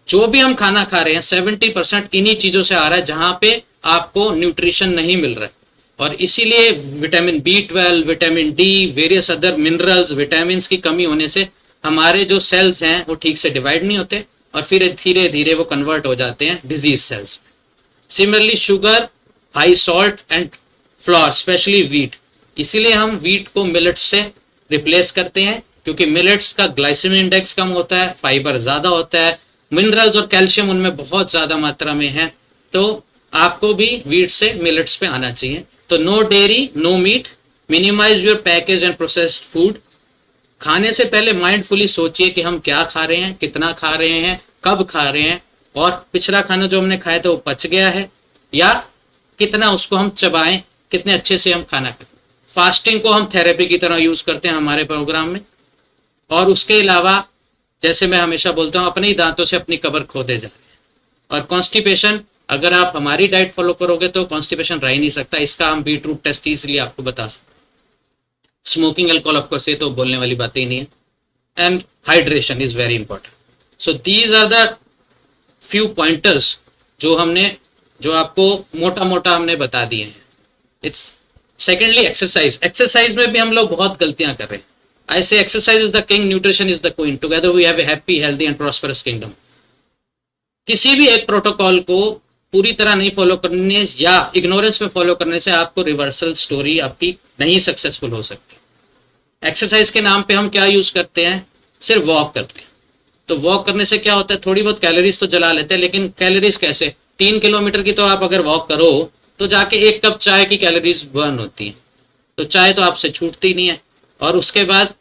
जो भी हम खाना खा रहे हैं 70% इन्हीं चीजों से आ रहा है जहां पे आपको न्यूट्रिशन नहीं मिल रहा है। और इसीलिए vitamin B12, vitamin D, various other minerals, vitamin की कमी होने से हमारे जो सेल्स हैं वो ठीक से डिवाइड नहीं होते और फिर धीरे धीरे वो कन्वर्ट हो जाते हैं disease cells. Similarly sugar, high salt and flour, specially wheat, इसीलिए हम वीट को मिलेट्स से रिप्लेस करते हैं, क्योंकि मिलेट्स का ग्लाइसेमिक इंडेक्स कम होता है, फाइबर ज्यादा होता है, मिनरल्स और कैल्शियम उनमें बहुत ज्यादा मात्रा में है। तो आपको भी वीट से मिलेट्स पे आना चाहिए। तो no dairy, no meat, minimise your package and processed food. खाने से पहले माइंडफुली सोचिए कि हम क्या खा रहे हैं, कितना खा रहे हैं, कब खा रहे हैं, और पिछला खाना जो हमने खाया था वो पच गया है या कितना उसको हम चबाएं, कितने अच्छे से हम खाना खाएं। फास्टिंग को हम थेरेपी की तरह यूज करते हैं हमारे प्रोग्राम में। और उसके अलावा जैसे मैं हमेशा बोलता हूँ, अपने ही दांतों से अपनी कब्र खोदे जा रहे हैं। और कॉन्स्टिपेशन, अगर आप हमारी डाइट फॉलो करोगे तो कॉन्स्टिपेशन रह ही नहीं सकता। इसका हम बीटरूट टेस्ट इसलिए आपको बता सकते। स्मोकिंग, अल्कोहल, ऑफ कोर्स ये तो बोलने वाली बात ही नहीं है। And hydration is very important. So these are the few pointers जो आपको मोटा मोटा हमने बता दिए हैं। It's secondly exercise. एक्सरसाइज में भी हम लोग बहुत गलतियां कर रहे हैं। I say exercise is the king, nutrition is the queen. Together we have a happy, healthy and prosperous kingdom. किसी भी एक प्रोटोकॉल को पूरी तरह नहीं फॉलो करने या इग्नोरेंस में फॉलो करने से आपको रिवर्सल स्टोरी आपकी नहीं सक्सेसफुल हो सकती। एक्सरसाइज के नाम पे हम क्या यूज करते हैं, सिर्फ वॉक करते हैं। तो वॉक करने से क्या होता है, थोड़ी बहुत कैलोरीज तो जला लेते हैं, लेकिन कैलोरीज कैसे, 3 किलोमीटर की तो आप अगर वॉक करो तो जाके 1 कप चाय की कैलोरीज बर्न होती है, तो चाय तो आपसे छूटती नहीं है। और उसके बाद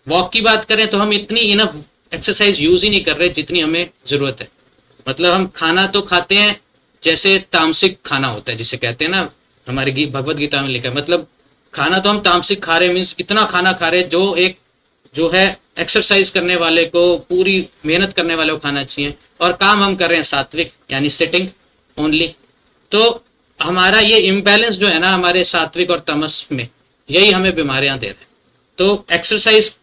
वॉक की बात करें तो हम इतनी इनफ एक्सरसाइज यूज ही नहीं कर रहे जितनी हमें जरूरत है। मतलब हम खाना तो खाते हैं जैसे तामसिक खाना होता है जिसे कहते हैं ना, हमारी भगवत गीता में लिखा है, मतलब खाना तो हम तामसिक खा रहे, मीन्स इतना खाना खा रहे जो एक जो है एक्सरसाइज करने वाले को, पूरी मेहनत करने वाले को खाना चाहिए, और काम हम कर रहे हैं सात्विक यानी सिटिंग ओनली। तो हमारा ये इम्बैलेंस जो है ना हमारे सात्विक और तमस में, यही हमें बीमारियां दे रहे हैं। तो एक्सरसाइज,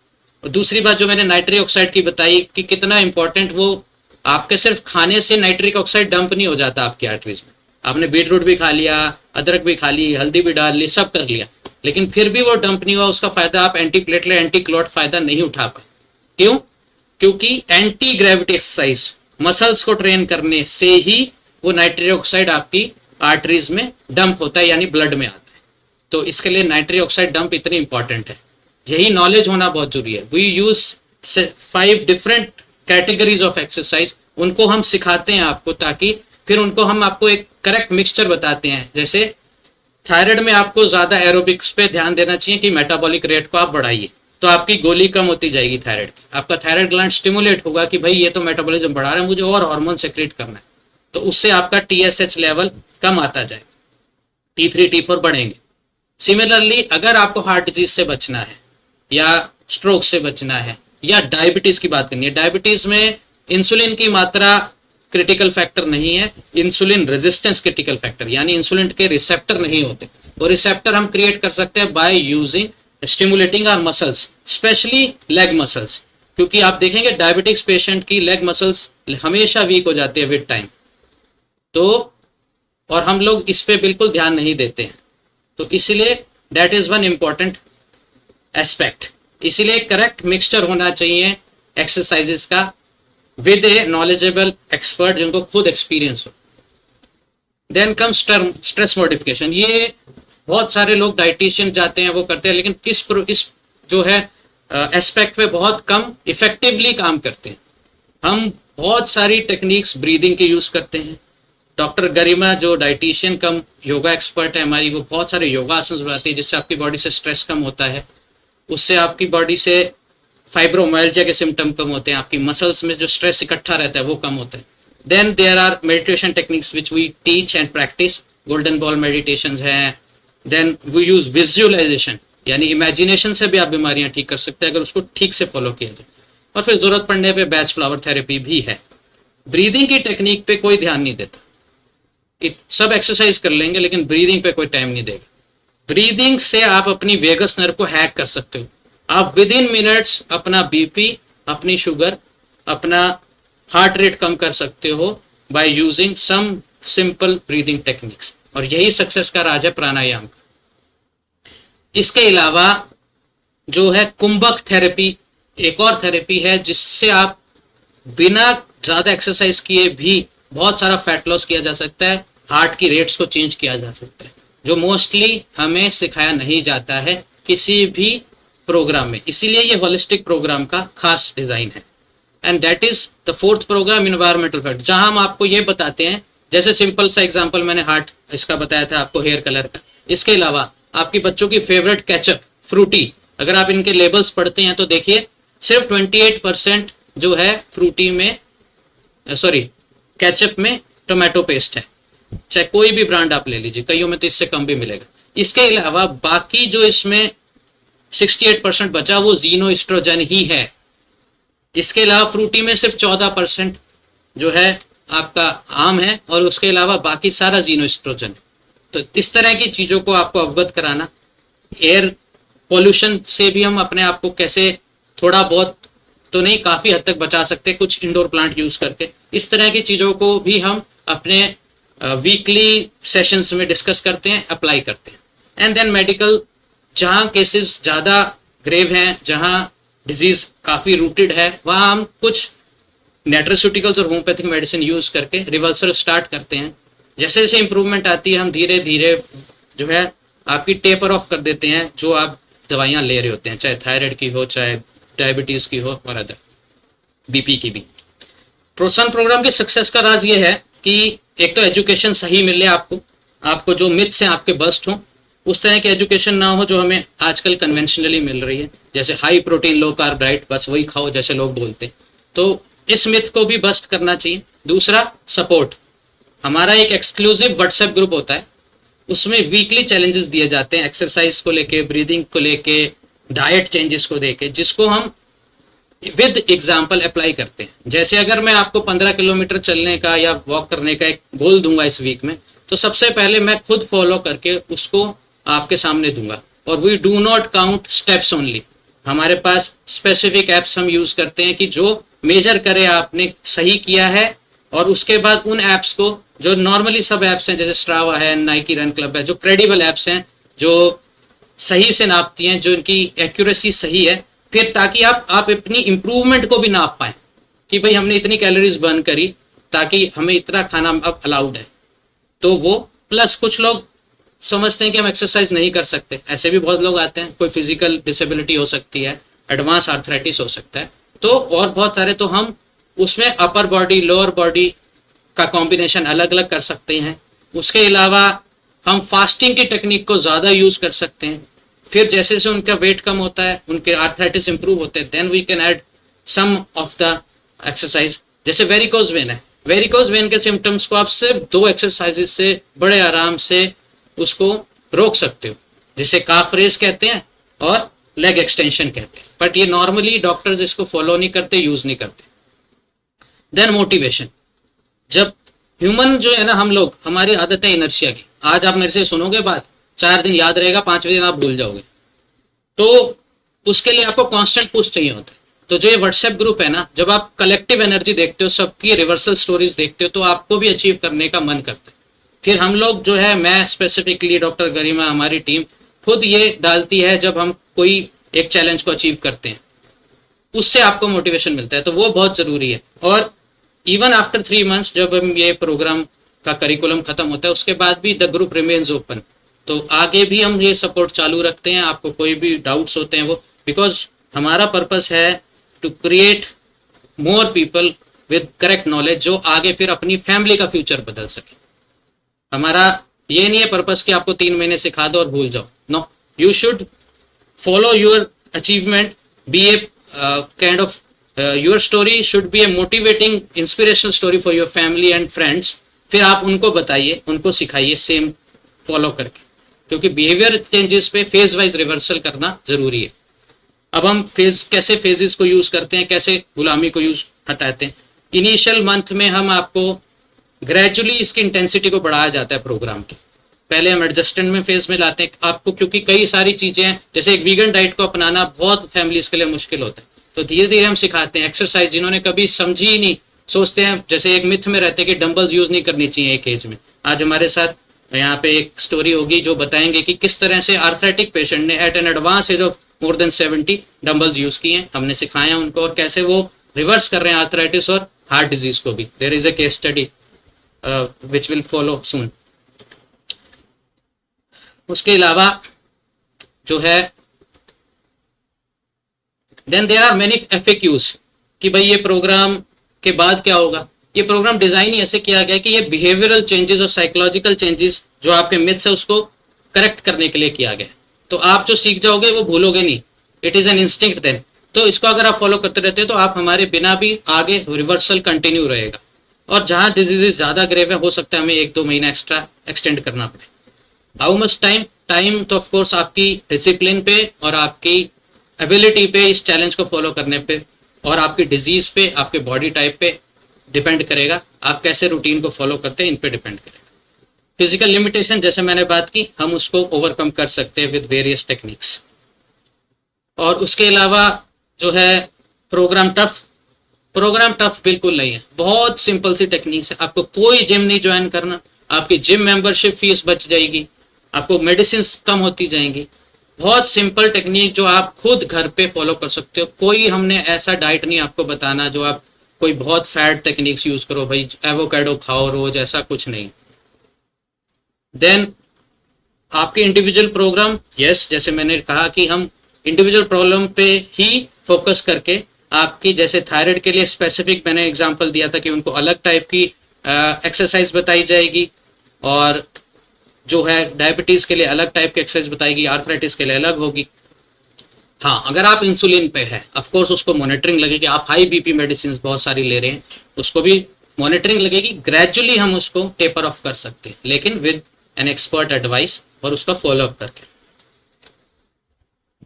दूसरी बात जो मैंने नाइट्रिक ऑक्साइड की बताई कि कितना इंपॉर्टेंट, वो आपके सिर्फ खाने से नाइट्रिक ऑक्साइड डंप नहीं हो जाता आपकी आर्टरीज में। आपने बीटरूट भी खा लिया, अदरक भी खा ली, हल्दी भी डाल ली, सब कर लिया, लेकिन फिर भी वो डंप नहीं हुआ, उसका फायदा आप एंटी प्लेटलेट एंटी क्लॉट फायदा नहीं उठा पाए। क्यों? क्योंकि एंटी ग्रेविटी एक्सरसाइज, मसल्स को ट्रेन करने से ही वो नाइट्रिक ऑक्साइड आपकी आर्टरीज में डंप होता है, यानी ब्लड में आता है। तो इसके लिए नाइट्रिक ऑक्साइड डंप इतनी इंपॉर्टेंट है, यही नॉलेज होना बहुत जरूरी है। We use 5 different categories of exercise, उनको हम सिखाते हैं आपको, ताकि फिर उनको हम आपको एक करेक्ट मिक्सचर बताते हैं। जैसे थायराइड में आपको ज्यादा एरोबिक्स पे ध्यान देना चाहिए कि मेटाबॉलिक रेट को आप बढ़ाइए, तो आपकी गोली कम होती जाएगी थायराइड की। आपका थायराइड ग्लैंड स्टिमुलेट होगा कि भाई ये तो मेटाबॉलिज्म बढ़ा रहा है, मुझे और हार्मोन सेक्रेट करना है, तो उससे आपका TSH लेवल कम आता जाएगा, T3 T4 बढ़ेंगे। सिमिलरली अगर आपको हार्ट डिजीज से बचना है, या स्ट्रोक से बचना है, या डायबिटीज की बात करनी है, डायबिटीज में इंसुलिन की मात्रा क्रिटिकल फैक्टर नहीं है, इंसुलिन रेजिस्टेंस क्रिटिकल फैक्टर, यानी इंसुलिन के रिसेप्टर नहीं होते, वो रिसेप्टर हम क्रिएट कर सकते हैं by using stimulating our muscles, specially leg muscles. क्योंकि आप देखेंगे डायबिटिक्स पेशेंट की लेग मसल्स हमेशा वीक हो जाती है विद टाइम, तो और हम लोग इस पे बिल्कुल ध्यान नहीं देते हैं, तो इसलिए that is one important aspect. इसीलिए करेक्ट मिक्सचर होना चाहिए एक्सरसाइजेस का विद ए नॉलेजेबल एक्सपर्ट जिनको खुद एक्सपीरियंस हो। Then come stress modification. ये बहुत सारे लोग डाइटिशियन जाते हैं, वो करते हैं, लेकिन इस जो है एस्पेक्ट पे बहुत कम इफेक्टिवली काम करते हैं। हम बहुत सारी टेक्निक्स ब्रीदिंग की यूज करते हैं। डॉक्टर गरिमा जो डाइटिशियन कम योगा एक्सपर्ट है हमारी, वो बहुत सारे योगा आसन बनाती है जिससे आपकी बॉडी से स्ट्रेस कम होता है, उससे आपकी बॉडी से फाइब्रोमाइल्जिया के सिम्टम कम होते हैं, आपकी मसल्स में जो स्ट्रेस इकट्ठा रहता है वो कम होता है। Then there are meditation techniques which we teach and practice, golden ball meditations हैं। देन वी यूज विजुअलाइजेशन, यानी इमेजिनेशन से भी आप बीमारियां ठीक कर सकते हैं अगर उसको ठीक से फॉलो किया जाए। और फिर जरूरत पड़ने पे बैच फ्लावर थेरेपी भी है। ब्रीदिंग की टेक्निक पे कोई ध्यान नहीं देता, सब एक्सरसाइज कर लेंगे लेकिन ब्रीदिंग पे कोई टाइम नहीं देगा। ब्रीदिंग से आप अपनी वेगस नर्व को हैक कर सकते हो। आप विद इन मिनट्स अपना बीपी, अपनी शुगर, अपना हार्ट रेट कम कर सकते हो by using some simple breathing techniques, और यही सक्सेस का राज है प्राणायाम का। इसके अलावा जो है कुंभक थेरेपी, एक और थेरेपी है जिससे आप बिना ज्यादा एक्सरसाइज किए भी बहुत सारा फैट लॉस किया जा सकता है, हार्ट की रेट्स को चेंज किया जा सकता है, जो मोस्टली हमें सिखाया नहीं जाता है किसी भी प्रोग्राम में। इसीलिए ये होलिस्टिक प्रोग्राम का खास डिजाइन है। And that is the 4th program, environmental factor, जहां हम आपको ये बताते हैं, जैसे सिंपल सा एग्जांपल मैंने हार्ट इसका बताया था आपको, हेयर कलर का। इसके अलावा आपकी बच्चों की फेवरेट केचप, फ्रूटी, अगर आप इनके लेबल्स पढ़ते हैं तो देखिए सिर्फ 28% जो है फ्रूटी में, सॉरी केचप में टोमेटो पेस्ट है, चाहे कोई भी ब्रांड आप ले लीजिए, कईयों में तो इससे कम भी मिलेगा। इसके अलावा बाकी जो इसमें 68% बचा वो जीनो एस्ट्रोजन ही है। इसके अलावा फ्रूटी में सिर्फ 14% जो है आपका आम है, और उसके अलावा बाकी सारा जीनो एस्ट्रोजन है। तो इस तरह की चीजों को आपको अवगत कराना। एयर पॉल्यूशन से भी हम अपने आप को कैसे थोड़ा बहुत तो नहीं, काफी हद तक बचा सकते हैं कुछ इंडोर प्लांट यूज करके। इस तरह की चीजों को भी हम अपने वीकली सेशंस में डिस्कस करते हैं, अप्लाई करते हैं। एंड देन मेडिकल, जहां केसेस ज्यादा ग्रेव हैं, जहां डिजीज काफी रूटेड है, वहां हम कुछ न्यूट्रास्यूटिकल्स और होम्योपैथिक मेडिसिन यूज करके रिवर्सल स्टार्ट करते हैं। जैसे जैसे इंप्रूवमेंट आती है हम धीरे धीरे जो है आपकी टेपर ऑफ कर देते हैं जो आप दवाइयां ले रहे होते हैं, चाहे थायराइड की हो, चाहे डायबिटीज की हो, और अदर बीपी की भी। प्रोत्साहन प्रोग्राम की सक्सेस का राज ये है कि एक तो एजुकेशन सही मिले आपको, आपको जो मिथ्स हैं आपके बस्ट हो, उस तरह की एजुकेशन ना हो जो हमें आजकल कन्वेंशनली मिल रही है, जैसे high protein low carb diet, बस वही खाओ जैसे लोग बोलते हैं। तो इस मिथ को भी बस्ट करना चाहिए। दूसरा, सपोर्ट। हमारा एक एक्सक्लूसिव व्हाट्सएप ग्रुप होता है, उसमें वीकली चैलेंजेस दिए जाते हैं, एक्सरसाइज को लेके, ब्रीदिंग को लेके, डाइट चेंजेस को लेके, जिसको हम विद एग्जाम्पल अप्लाई करते हैं। जैसे अगर मैं आपको 15 किलोमीटर चलने का या वॉक करने का एक गोल दूंगा इस वीक में, तो सबसे पहले मैं खुद फॉलो करके उसको आपके सामने दूंगा। और we do not count steps only, हमारे पास स्पेसिफिक एप्स हम यूज करते हैं कि जो मेजर करे आपने सही किया है, और उसके बाद उन एप्स को, जो नॉर्मली सब एप्स हैं जैसे स्ट्रावा है, नाइकी रन क्लब है, जो क्रेडिबल एप्स हैं, जो सही से नापती हैं, जो इनकी एक्यूरेसी सही है, फिर ताकि आप अपनी इंप्रूवमेंट को भी नाप पाए कि भाई हमने इतनी कैलोरीज बर्न करी, ताकि हमें इतना खाना अब अलाउड है। तो वो प्लस कुछ लोग समझते हैं कि हम एक्सरसाइज नहीं कर सकते, ऐसे भी बहुत लोग आते हैं, कोई फिजिकल डिसेबिलिटी हो सकती है, एडवांस आर्थराइटिस हो सकता है, तो और बहुत सारे, तो हम उसमें अपर बॉडी लोअर बॉडी का कॉम्बिनेशन अलग अलग कर सकते हैं। उसके अलावा हम फास्टिंग की टेक्निक को ज्यादा यूज कर सकते हैं। फिर जैसे जैसे उनका वेट कम होता है, उनके आर्थराइटिस इंप्रूव होते हैं, then we can add some of the exercise. जैसे वेरिकोज वेन है, वेरिकोज वेन के सिम्टम्स को आप सिर्फ 2 एक्सरसाइजेस से बड़े आराम से उसको रोक सकते हो, जिसे काफ रेस कहते हैं और लेग एक्सटेंशन कहते हैं। बट ये नॉर्मली डॉक्टर्स इसको फॉलो नहीं करते, यूज नहीं करते। Then motivation. जब ह्यूमन जो है ना, हम लोग, हमारी आदत है इनर्शिया की। आज आप मेरे से सुनोगे बात, 4 दिन याद रहेगा, 5वें दिन आप भूल जाओगे। तो उसके लिए आपको कांस्टेंट पुश चाहिए होता है। तो जो ये व्हाट्सएप ग्रुप है ना, जब आप कलेक्टिव एनर्जी देखते हो, सबकी रिवर्सल स्टोरीज देखते हो, तो आपको भी अचीव करने का मन करता है। फिर हम लोग जो है, मैं स्पेसिफिकली, डॉक्टर गरिमा, हमारी टीम खुद ये डालती है, जब हम कोई एक चैलेंज को अचीव करते हैं, उससे आपको मोटिवेशन मिलता है, तो वो बहुत जरूरी है। और इवन आफ्टर 3 मंथ्स, जब हम ये प्रोग्राम का करिकुलम खत्म होता है, उसके बाद भी द ग्रुप रिमेन्स ओपन। तो आगे भी हम ये सपोर्ट चालू रखते हैं। आपको कोई भी डाउट्स होते हैं वो, बिकॉज हमारा पर्पस है to create more people with correct knowledge, जो आगे फिर अपनी फैमिली का फ्यूचर बदल सके। हमारा ये नहीं है पर्पस कि आपको 3 महीने सिखा दो और भूल जाओ। No, you should follow your achievement, be a kind of your story should be a motivating inspirational story for your family and friends. फिर आप उनको बताइए, उनको सिखाइए सेम फॉलो करके, क्योंकि बिहेवियर चेंजेस पे फेज वाइज रिवर्सल करना जरूरी है। अब हम कैसे फेजेस को यूज करते हैं, कैसे गुलामी को यूज हटाते हैं। इनिशियल मंथ में हम आपको ग्रेजुअली इसकी इंटेंसिटी को बढ़ाया जाता है प्रोग्राम के। पहले हम एडजस्टमेंट फेज में लाते हैं आपको, क्योंकि कई सारी चीजें हैं, जैसे एक वीगन डाइट को अपनाना बहुत फैमिलीज के लिए मुश्किल होता है, तो धीरे धीरे हम सिखाते हैं। एक्सरसाइज जिन्होंने कभी समझी ही नहीं, सोचते हैं, जैसे एक मिथ में रहते हैं कि डंबल्स यूज नहीं करनी चाहिए एक एज में। आज हमारे साथ यहाँ पे एक स्टोरी होगी जो बताएंगे कि किस तरह से आर्थराइटिक पेशेंट ने at an advance age of more than 70 dumbbells use किए हैं, हमने सिखाया उनको, और कैसे वो रिवर्स कर रहे हैं आर्थराइटिस और हार्ट डिजीज को भी। There is a case study which will follow soon. उसके अलावा जो है, then there are many FAQs कि भाई ये प्रोग्राम के बाद क्या होगा। ये प्रोग्राम डिजाइन ही ऐसे किया गया कि ये बिहेवियरल चेंजेस और साइकोलॉजिकल चेंजेस जो आपके मिथ्स है उसको करेक्ट करने के लिए किया गया। तो आप जो सीख जाओगे वो भूलोगे नहीं, it is an instinct then. तो इसको अगर आप फॉलो करते रहते हो तो आप हमारे बिना भी आगे रिवर्सल कंटिन्यू रहेगा। और जहां डिजीजेस ज्यादा ग्रेव है, हो सकता है हमें 1-2 महीना एक्स्ट्रा एक्सटेंड करना पड़े। How much time? टाइम तो ऑफकोर्स आपकी डिसिप्लिन पे और आपकी एबिलिटी पे, इस चैलेंज को फॉलो करने पे, और आपकी डिजीज पे, आपके बॉडी टाइप पे डिपेंड करेगा। आप कैसे रूटीन को फॉलो करते हैं, इन पे डिपेंड करेगा। फिजिकल लिमिटेशन, जैसे मैंने बात की, हम उसको ओवरकम कर सकते हैं विद वेरियस टेक्निक्स। और उसके अलावा जो है प्रोग्राम टफ बिल्कुल नहीं है, बहुत सिंपल सी टेक्निक्स है। आपको कोई जिम नहीं ज्वाइन करना, आपकी जिम मेंबरशिप फीस बच जाएगी, आपको मेडिसिन कम होती जाएंगी। बहुत सिंपल टेक्निक जो आप खुद घर पे फॉलो कर सकते हो। कोई हमने ऐसा डाइट नहीं आपको बताना जो आप कोई बहुत फैट टेक्निक्स यूज करो, भाई एवोकाडो खाओ रोज, ऐसा कुछ नहीं। देन आपके इंडिविजुअल प्रोग्राम, यस, जैसे मैंने कहा कि हम इंडिविजुअल प्रॉब्लम पे ही फोकस करके, आपकी जैसे थायराइड के लिए स्पेसिफिक मैंने एग्जांपल दिया था कि उनको अलग टाइप की एक्सरसाइज बताई जाएगी, और जो है डायबिटीज के लिए अलग टाइप की एक्सरसाइज बताएगी, आर्थराइटिस के लिए अलग होगी। हाँ, अगर आप इंसुलिन पे है ऑफ कोर्स उसको मॉनिटरिंग लगेगी, आप हाई बीपी मेडिसिन बहुत सारी ले रहे हैं उसको भी मॉनिटरिंग लगेगी, ग्रेजुअली हम उसको टेपर ऑफ कर सकते हैं, लेकिन विद एन एक्सपर्ट एडवाइस और उसका फॉलोअप करके।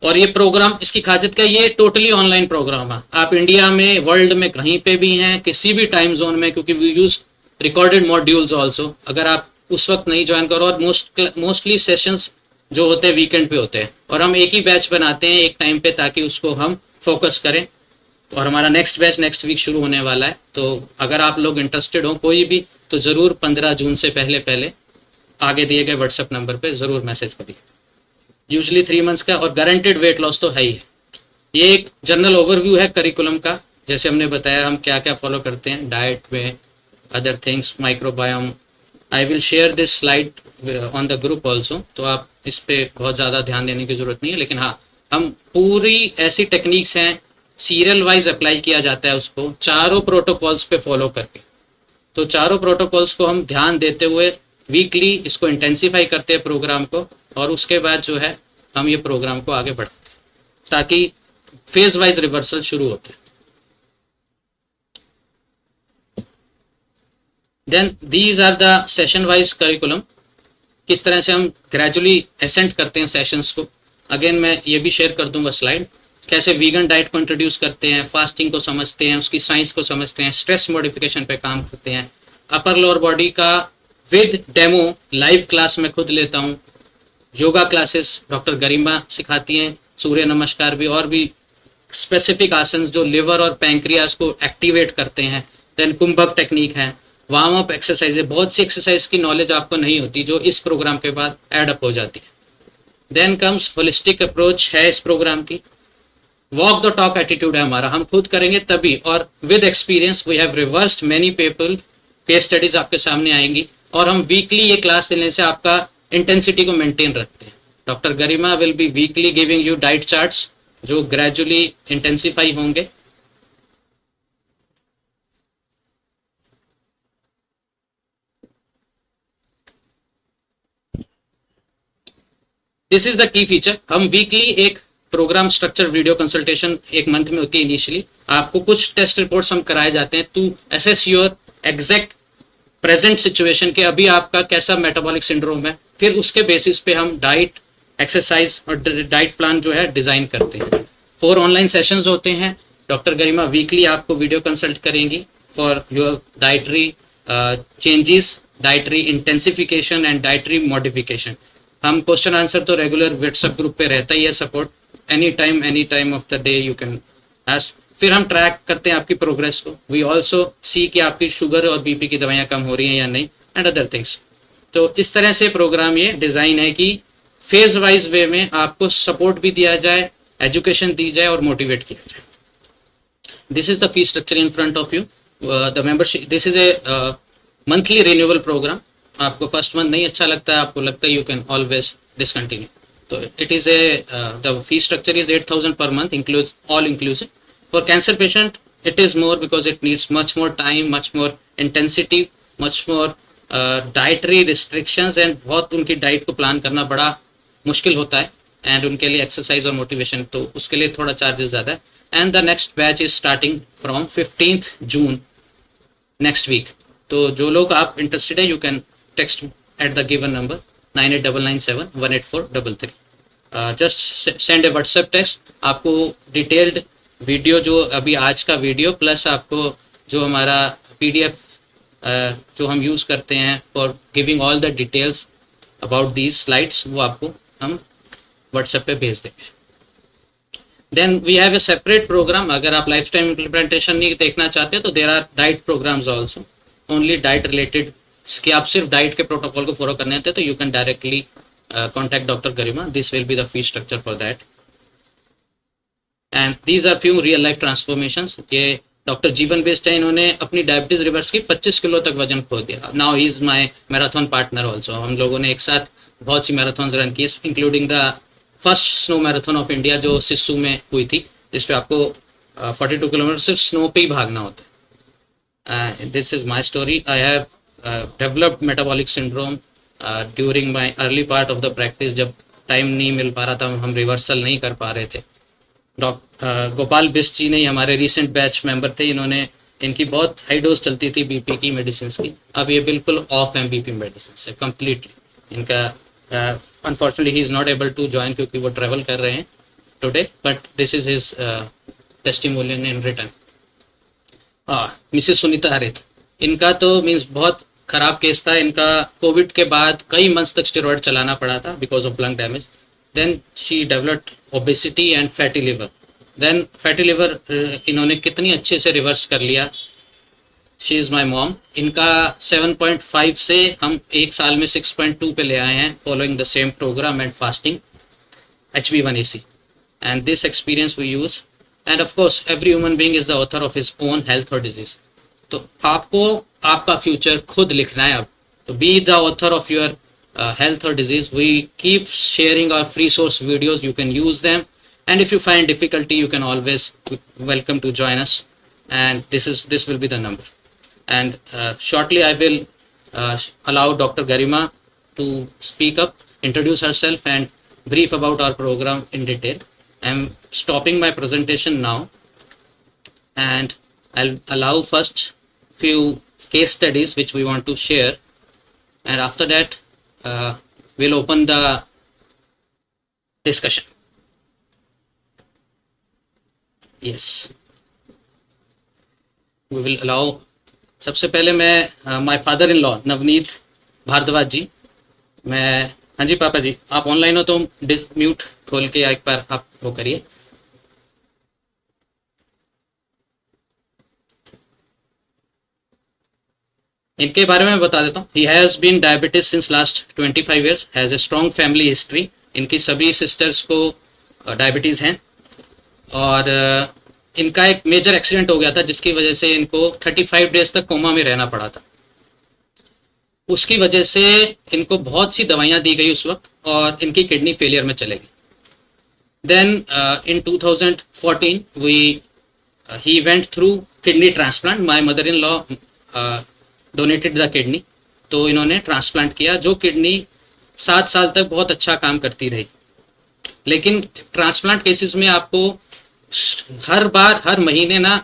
और ये प्रोग्राम, इसकी खासियत क्या, ये टोटली ऑनलाइन प्रोग्राम है, आप इंडिया में वर्ल्ड में कहीं पे भी हैं, किसी भी टाइम जोन में, क्योंकि we use recorded modules also. अगर आप उस वक्त नहीं ज्वाइन करो, और मोस्टली सेशंस जो होते हैं वीकेंड पे होते हैं, और हम एक ही बैच बनाते हैं एक टाइम पे ताकि उसको हम फोकस करें। और हमारा नेक्स्ट बैच नेक्स्ट वीक शुरू होने वाला है, तो अगर आप लोग इंटरेस्टेड हो कोई भी, तो ज़रूर 15 जून से पहले पहले आगे दिए गए व्हाट्सएप नंबर पे ज़रूर मैसेज करिए। यूजली 3 मंथ्स का, और गारंटेड वेट लॉस तो है ही है। ये एक जनरल ओवरव्यू है करिकुलम का, जैसे हमने बताया हम क्या क्या फॉलो करते हैं डाइट में, other things, microbiome. I will share this slide on the group also, तो आप इस पे बहुत ज़्यादा ध्यान देने की जरूरत नहीं है, लेकिन हाँ, हम पूरी ऐसी टेक्निक्स हैं, सीरियल वाइज अप्लाई किया जाता है उसको, चारों प्रोटोकॉल्स पे फॉलो करके। तो चारों प्रोटोकॉल्स को हम ध्यान देते हुए वीकली इसको इंटेंसिफाई करते हैं प्रोग्राम को, और उसके बाद जो है हम ये प्रोग्राम को आगे बढ़ाते हैं ताकि फेज वाइज रिवर्सल शुरू होते हैं। Then these are the session wise curriculum, किस तरह से हम ग्रेजुअली एसेंट करते हैं सेशंस को। अगेन मैं ये भी शेयर कर दूंगा स्लाइड, कैसे वीगन डाइट को इंट्रोड्यूस करते हैं, फास्टिंग को समझते हैं, उसकी साइंस को समझते हैं, स्ट्रेस मॉडिफिकेशन पे काम करते हैं, अपर लोअर बॉडी का विद डेमो लाइव क्लास में खुद लेता हूँ, योगा क्लासेस डॉक्टर गरिमा सिखाती हैं, सूर्य नमस्कार भी, और भी स्पेसिफिक आसन जो लिवर और पैंक्रियाज को एक्टिवेट करते हैं। देन कुंभक टेक्निक है, वार्म अप एक्सरसाइज है, बहुत सी एक्सरसाइज की नॉलेज आपको नहीं होती जो इस प्रोग्राम के बाद एड अप हो जाती है। देन कम्स होलिस्टिक अप्रोच है इस प्रोग्राम की, वॉक द टॉक एटीट्यूड है हमारा, हम खुद करेंगे तभी, और with experience we have reversed many people, case studies आपके सामने आएंगी, और हम वीकली ये क्लास देने से आपका इंटेंसिटी को मेंटेन रखते हैं। Doctor Garima will be weekly giving you diet charts जो ग्रेजुअली इंटेंसिफाई होंगे। This is the key feature, हम वीकली एक प्रोग्राम स्ट्रक्चर वीडियो कंसल्टेशन एक मंथ में होती है इनिशियली, आपको कुछ टेस्ट रिपोर्ट्स हम कराए जाते हैं to assess your exact present situation के अभी आपका कैसा मेटाबॉलिक सिंड्रोम है, फिर उसके बेसिस पे हम डाइट, एक्सरसाइज और डाइट प्लान जो है डिजाइन करते हैं। 4 ऑनलाइन सेशंस होते हैं, डॉक्टर गरिमा वीकली आपको वीडियो कंसल्ट करेंगी for your dietary changes, dietary intensification and dietary modification. हम क्वेश्चन आंसर तो रेगुलर व्हाट्सएप ग्रुप पे रहता ही है support, any time of the day you can ask. फिर हम ट्रैक करते हैं आपकी प्रोग्रेस को, वी ऑल्सो सी कि आपकी शुगर और बीपी की दवाइयाँ कम हो रही हैं या नहीं, एंड अदर थिंग्स। तो इस तरह से प्रोग्राम ये डिजाइन है कि फेज वाइज वे में आपको सपोर्ट भी दिया जाए, एजुकेशन दी जाए और मोटिवेट किया जाए। This is the fee structure in front of you, the membership, this is a monthly renewal program. आपको फर्स्ट मंथ नहीं अच्छा लगता है, आपको लगता है यू कैन ऑलवेज डिसकंटिन्यू, तो it is a the fee structure is 8,000 per month, includes all inclusive. For cancer patient it is more because it needs much more time, much more intensity, much more dietary restrictions, and बहुत उनकी diet को plan करना बड़ा मुश्किल होता है, and उनके लिए एक्सरसाइज और मोटिवेशन, तो उसके लिए थोड़ा चार्जेस ज़्यादा है। And the next batch is starting from 15th June next week. तो जो लोग आप इंटरेस्टेड है, you can text at the given number 9899718433। Just send a WhatsApp text, आपको डिटेल्ड वीडियो जो अभी आज का वीडियो प्लस आपको जो हमारा PDF जो हम यूज़ करते हैं for giving all the details about these slides, वो आपको हम व्हाट्सएप पे भेज देंगे। Then we have a separate program, अगर आप लाइफ टाइम इम्प्लीमेंटेशन नहीं देखना चाहते तो there are diet programs also, only diet related, कि आप सिर्फ डाइट के प्रोटोकॉल को फॉलो करने आते हैं तो you can directly contact doctor Garima, this will be the fee structure for that. And these are few real life transformations. ये डॉक्टर जीवन बेस्ट है, इन्होंने अपनी डायबिटीज रिवर्स की, 25 किलो तक वजन खो दिया। Now he is my marathon partner also, हम लोगों ने एक साथ बहुत सी मैराथन रन की, including the first snow marathon of India जो सिस्सू में हुई थी, जिसपे आपको 42 किलोमीटर सिर्फ स्नो पे ही भागना होता है। This is my story. I have developed metabolic syndrome during my early part of the practice, जब टाइम नहीं मिल पा रहा था, हम रिवर्सल नहीं कर पा रहे थे. गोपाल बिस्ट जी ने हमारे रिसेंट बैच मेंबर थे. इन्होंने, इनकी बहुत हाई डोज चलती थी बीपी की मेडिसिन की. अब ये बिल्कुल ऑफ है बीपी मेडिसिन से कम्प्लीटली. इनका unfortunately he is not able to join क्योंकि वो ट्रेवल कर रहे हैं today, but this is his testimonial in return. Mrs Sunita Harit, इनका तो मीन्स बहुत खराब केस था. इनका कोविड के बाद कई मंथ्स तक स्टेरॉइड चलाना पड़ा था because of lung damage. Then she developed obesity and fatty liver. Then fatty liver इन्होंने कितनी अच्छे से रिवर्स कर लिया. She is my mom. इनका 7.5 से हम एक साल में 6.2 पे ले आए हैं following the same programme and fasting HB1AC. And this experience we use. And of course, every human being is the author of his own health or disease. तो आपको आपका फ्यूचर खुद लिखना है अब. तो be the author of your health or disease. We keep sharing our free source videos. You can use them. And if you find difficulty, you can always welcome to join us. And this will be the number. And shortly I will allow Dr. Garima to speak up, introduce herself, and brief about our program in detail. I'm stopping my presentation now, and I'll allow first few case studies which we want to share, and after that we'll open the discussion. Yes, we will allow. सबसे पहले मैं my father in law Navneet Bhardwaj ji, मैं, हाँ जी पापा जी आप online हो तो mute खोल के एक बार आप वो करिए. इनके बारे में बता देता हूँ. He has been diabetes since last 25 years, has a strong family history. इनकी सभी सिस्टर्स को डायबिटीज़ हैं, और इनका एक मेजर एक्सीडेंट हो गया था जिसकी वजह से इनको 35 डेज तक कोमा में रहना पड़ा था. उसकी वजह से इनको बहुत सी दवाइयां दी गई उस वक्त, और इनकी किडनी फेलियर में चले गई. Then in 2014 he went through kidney transplant. My mother in law donated the kidney. तो इन्होंने ट्रांसप्लांट किया, जो किडनी 7 साल तक बहुत अच्छा काम करती रही. लेकिन ट्रांसप्लांट केसेस में आपको हर महीने ना,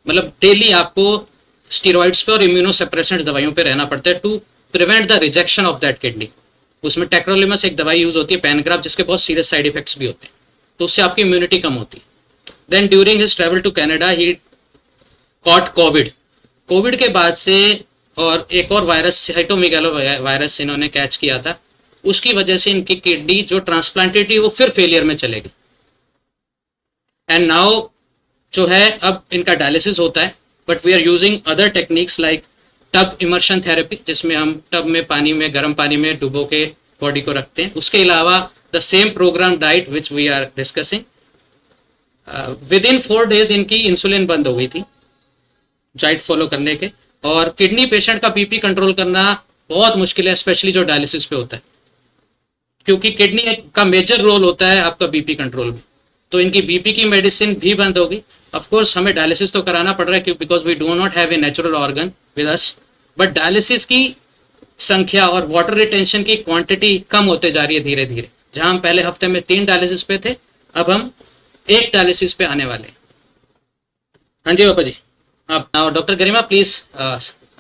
मतलब डेली आपको स्टीरॉइड्स पे और इम्यूनोसप्रेसेंट दवाइयों पे रहना पड़ता है to prevent the rejection of that kidney. उसमें टेक्रोलिमस एक दवाई यूज होती है, पैनग्राफ, जिसके बहुत सीरियस साइड इफेक्ट्स भी होते हैं, तो उससे आपकी इम्यूनिटी कम होती है. Then during his travel to Canada he caught COVID के बाद से, और एक और वायरस साइटोमेगालो वायरस इन्होंने कैच किया था. उसकी वजह से इनकी किडनी जो ट्रांसप्लांटेड थी वो फिर फेलियर में चले गई. एंड नाउ जो है अब इनका डायलिसिस होता है, but we are using other techniques like tub immersion therapy, जिसमें हम टब में पानी में, गर्म पानी में डुबो के बॉडी को रखते हैं. उसके अलावा the same program diet which we are discussing. Within 4 days इनकी इंसुलिन बंद हो गई थी डाइट फॉलो करने के. और किडनी पेशेंट का बीपी कंट्रोल करना बहुत मुश्किल है, स्पेशली जो डायलिसिस पे होता है, क्योंकि किडनी का मेजर रोल होता है आपका बीपी कंट्रोल में. तो इनकी बीपी की मेडिसिन भी बंद हो गई. ऑफ कोर्स हमें डायलिसिस तो कराना पड़ रहा है because we do not have a natural organ with us, but dialysis की संख्या और वाटर रिटेंशन की क्वांटिटी कम होते जा रही है धीरे धीरे. जहां हम पहले हफ्ते में 3 डायलिसिस पे थे, अब हम 1 डायलिसिस पे आने वाले हैं. हाँ जी पापा जी. आप now doctor Garima please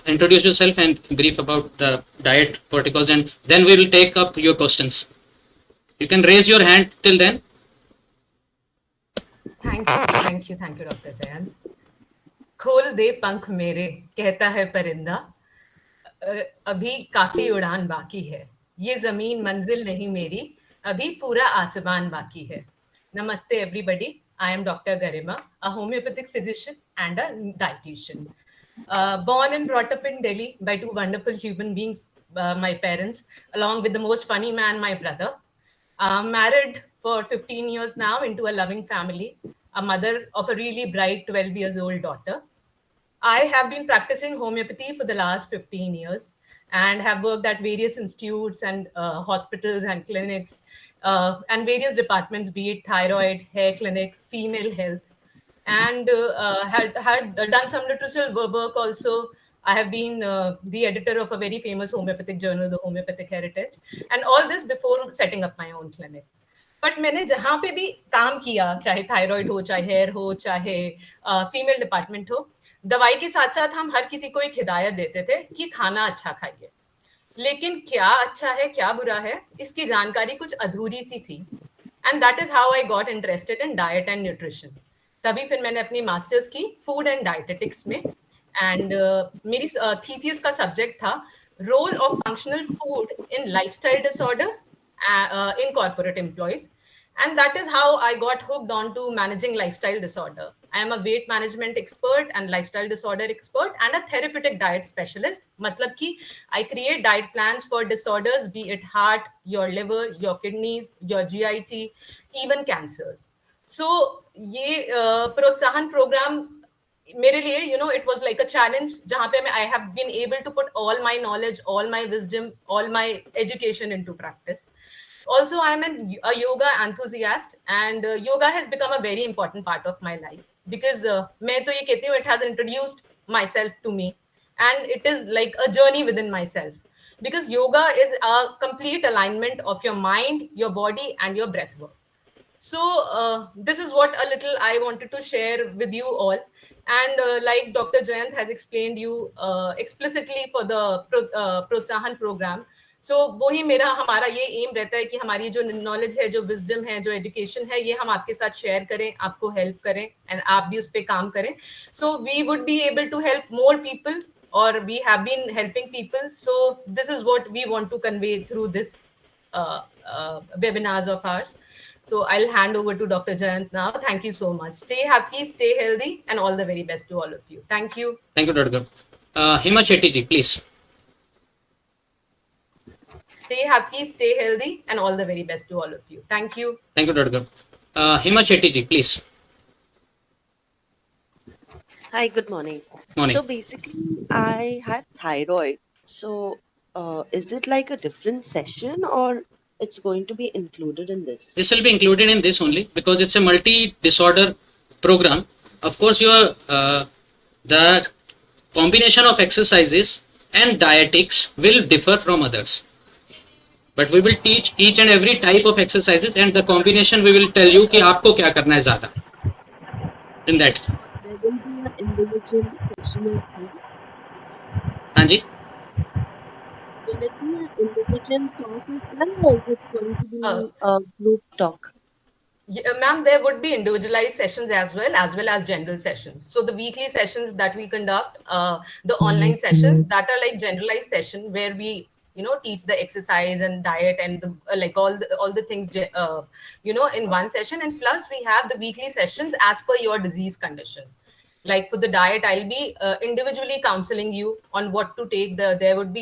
introduce yourself and brief about the diet protocols, and then we will take up your questions. You can raise your hand till then. Thank you, Dr. Jayan. खोल दे पंख मेरे, कहता है परिंदा, अभी काफी उड़ान बाकी है, ये जमीन मंजिल नहीं मेरी, अभी पूरा आसमान बाकी है. Namaste everybody. I am Dr. Garima, a homeopathic physician and a dietitian. Born and brought up in Delhi by 2 wonderful human beings, my parents, along with the most funny man, my brother. Married for 15 years now into a loving family, a mother of a really bright 12 years old daughter. I have been practicing homeopathy for the last 15 years and have worked at various institutes and hospitals and clinics and various departments, be it thyroid, hair clinic, female health. and had done some literature work also. I have been the editor of a very famous homeopathic journal, The Homeopathic Heritage, and all this before setting up my own clinic. But मैंने जहाँ पे भी काम किया, चाहे thyroid हो, चाहे hair हो, चाहे फीमेल डिपार्टमेंट हो, दवाई के साथ साथ हम हर किसी को एक हिदायत देते थे कि खाना अच्छा खाइए। लेकिन क्या अच्छा है, क्या बुरा है, इसकी जानकारी कुछ अधूरी सी थी। And that is how I got interested in diet and nutrition. तभी फिर मैंने अपनी मास्टर्स की फूड एंड डाइटेटिक्स में, एंड मेरी थीसिस का सब्जेक्ट था role of functional food in lifestyle disorders in corporate employees. And that is how I got hooked on to managing lifestyle disorder. I am a weight management expert and lifestyle disorder expert and a therapeutic diet specialist. मतलब कि I create diet plans for disorders, be it heart, your liver, your kidneys, your GIT, even cancers. So ये प्रोत्साहन programme मेरे लिए, you know, it was like a challenge जहाँ पे मैं I have been able to put all my knowledge, all my wisdom, all my education into practice. Also, I am a yoga enthusiast, and yoga has become a very important part of my life because मैं तो ये कहती हूँ, it has introduced myself to me, and it is like a journey within myself because yoga is a complete alignment of your mind, your body, and your breath work. So this is what a little I wanted to share with you all. And like Dr. Jayant has explained you explicitly for the Protsahan program. So वही मेरा हमारा ये M रहता है कि हमारी जो knowledge है, जो विजडम है, जो एजुकेशन है, ये हम आपके साथ शेयर करें, आपको हेल्प करें, एंड आप भी उस पर काम करें. So we would be able to help more people, or we have been helping people. So this is what we want to convey through this webinars of ours. So I'll hand over to Dr. Jayant now. Thank you so much. Stay happy, stay healthy, and all the very best to all of you. Thank you. Thank you, Dr. Hima Shetty ji, please. Stay happy, stay healthy, and all the very best to all of you. Thank you. Thank you, Dr. Hima Shetty ji, please. Hi, good morning. Morning. So basically, I had thyroid. So is it like a different session or it's going to be included in this? This will be included in this only because it's a multi-disorder program. Of course, the combination of exercises and dietetics will differ from others. But we will teach each and every type of exercises, and the combination we will tell you कि आपको क्या करना है ज़्यादा. In that. There will be an individual session as well. हाँ जी. Will it be an individual talk as well, or is it going to be a group talk? Yeah, ma'am, there would be individualized sessions as well as general sessions. So the weekly sessions that we conduct, the online sessions that are like generalized session where we, you know, teach the exercise and diet and the, like all the things, you know, in one session. And plus we have the weekly sessions as per your disease condition. Like for the diet, I'll be individually counseling you on what to take. There would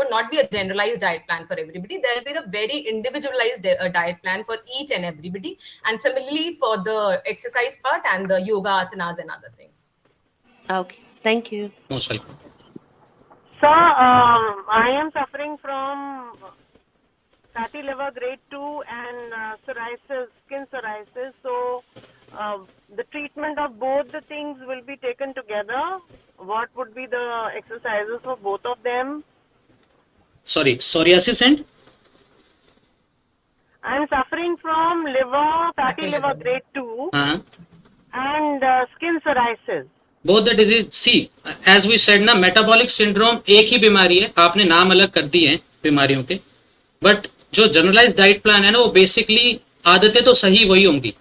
not be a generalized diet plan for everybody. There will be a very individualized diet plan for each and everybody. And similarly for the exercise part and the yoga asanas and other things. Okay, thank you. Most welcome. So, I am suffering from fatty liver grade 2 and psoriasis, skin psoriasis. So, the treatment of both the things will be taken together. What would be the exercises for both of them? Sorry, psoriasis and? I am suffering from liver, fatty liver grade 2 and skin psoriasis. Both the disease, see, as we said ना, metabolic syndrome एक ही बीमारी है, आपने नाम अलग कर दिए हैं बीमारियों के, but जो generalized diet plan है ना, वो basically आदतें तो सही वही होंगी,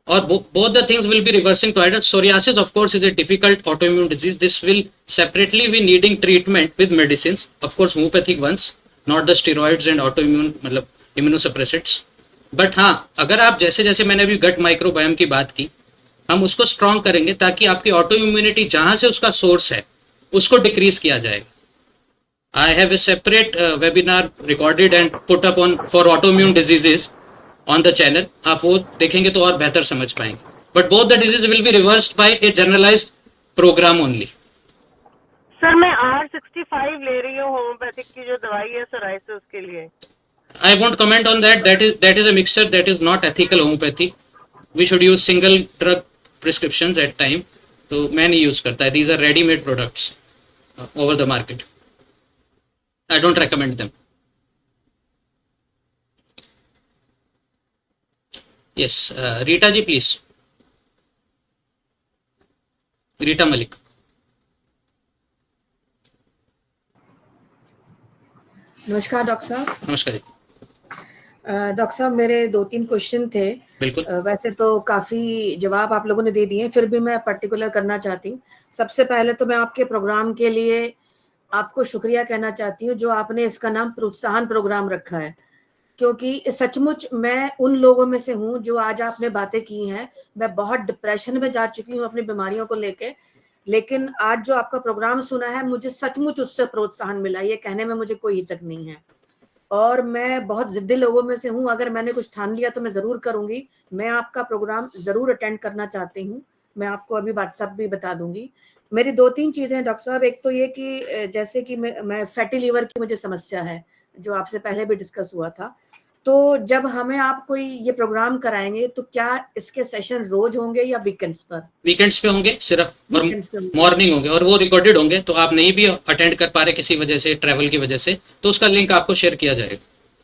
और both the things will be reversing to either. Psoriasis, of course, is a difficult autoimmune disease. This will separately be needing treatment with medicines, of course, homeopathic ones, not the steroids and autoimmune, मतलब immunosuppressants. But हाँ, अगर आप जैसे जैसे मैंने अभी gut microbiome की बात की, हम उसको स्ट्रॉन्ग करेंगे ताकि आपकी ऑटो इम्यूनिटी जहां से उसका सोर्स है उसको डिक्रीज किया जाएगा. I have a separate webinar recorded and put up on for autoimmune diseases on the channel. आप वो देखेंगे तो और बेहतर समझ पाएंगे. But both the disease will be reversed by a generalized program only. Sir, मैं R65 ले रही हूँ होम्योपैथिक की जो दवाई है psoriasis के लिए. I won't comment on that. That is a mixture. That is not ethical homeopathy. We should use single drug prescriptions at time, तो मैं नहीं यूज करता है. These are readymade products over the market. I don't recommend them. Yes, Rita ji please. Rita Malik. नमस्कार doctor साहब. नमस्कार जी. Doctor साहब मेरे 2-3 क्वेश्चन थे. बिल्कुल. वैसे तो काफ़ी जवाब आप लोगों ने दे दिए, फिर भी मैं पर्टिकुलर करना चाहती हूँ. सबसे पहले तो मैं आपके प्रोग्राम के लिए आपको शुक्रिया कहना चाहती हूँ जो आपने इसका नाम प्रोत्साहन प्रोग्राम रखा है, क्योंकि सचमुच मैं उन लोगों में से हूँ जो आज आपने बातें की हैं. मैं बहुत डिप्रेशन में जा चुकी हूँ अपनी बीमारियों को लेके, लेकिन आज जो आपका प्रोग्राम सुना है मुझे सचमुच उससे प्रोत्साहन मिला. ये कहने में मुझे कोई हिचक नहीं है. और मैं बहुत जिद्दी लोगों में से हूँ. अगर मैंने कुछ ठान लिया तो मैं ज़रूर करूँगी. मैं आपका प्रोग्राम ज़रूर अटेंड करना चाहती हूँ. मैं आपको अभी व्हाट्सएप भी बता दूंगी. मेरी 2-3 चीज़ें हैं डॉक्टर साहब. एक तो ये कि जैसे कि मैं फैटी लीवर की मुझे समस्या है, जो आपसे पहले भी डिस्कस हुआ था. तो जब हमें आप कोई ये प्रोग्राम कराएंगे तो क्या इसके सेशन रोज होंगे या वीकेंड्स पर? वीकेंड्स पे होंगे सिर्फ, और वीकेंड्स पे होंगे. मॉर्निंग होंगे, और वो रिकॉर्डेड होंगे, तो आप नहीं भी अटेंड कर पा रहे किसी वजह से, ट्रैवल की वजह से, तो उसका लिंक आपको शेयर किया जाएगा.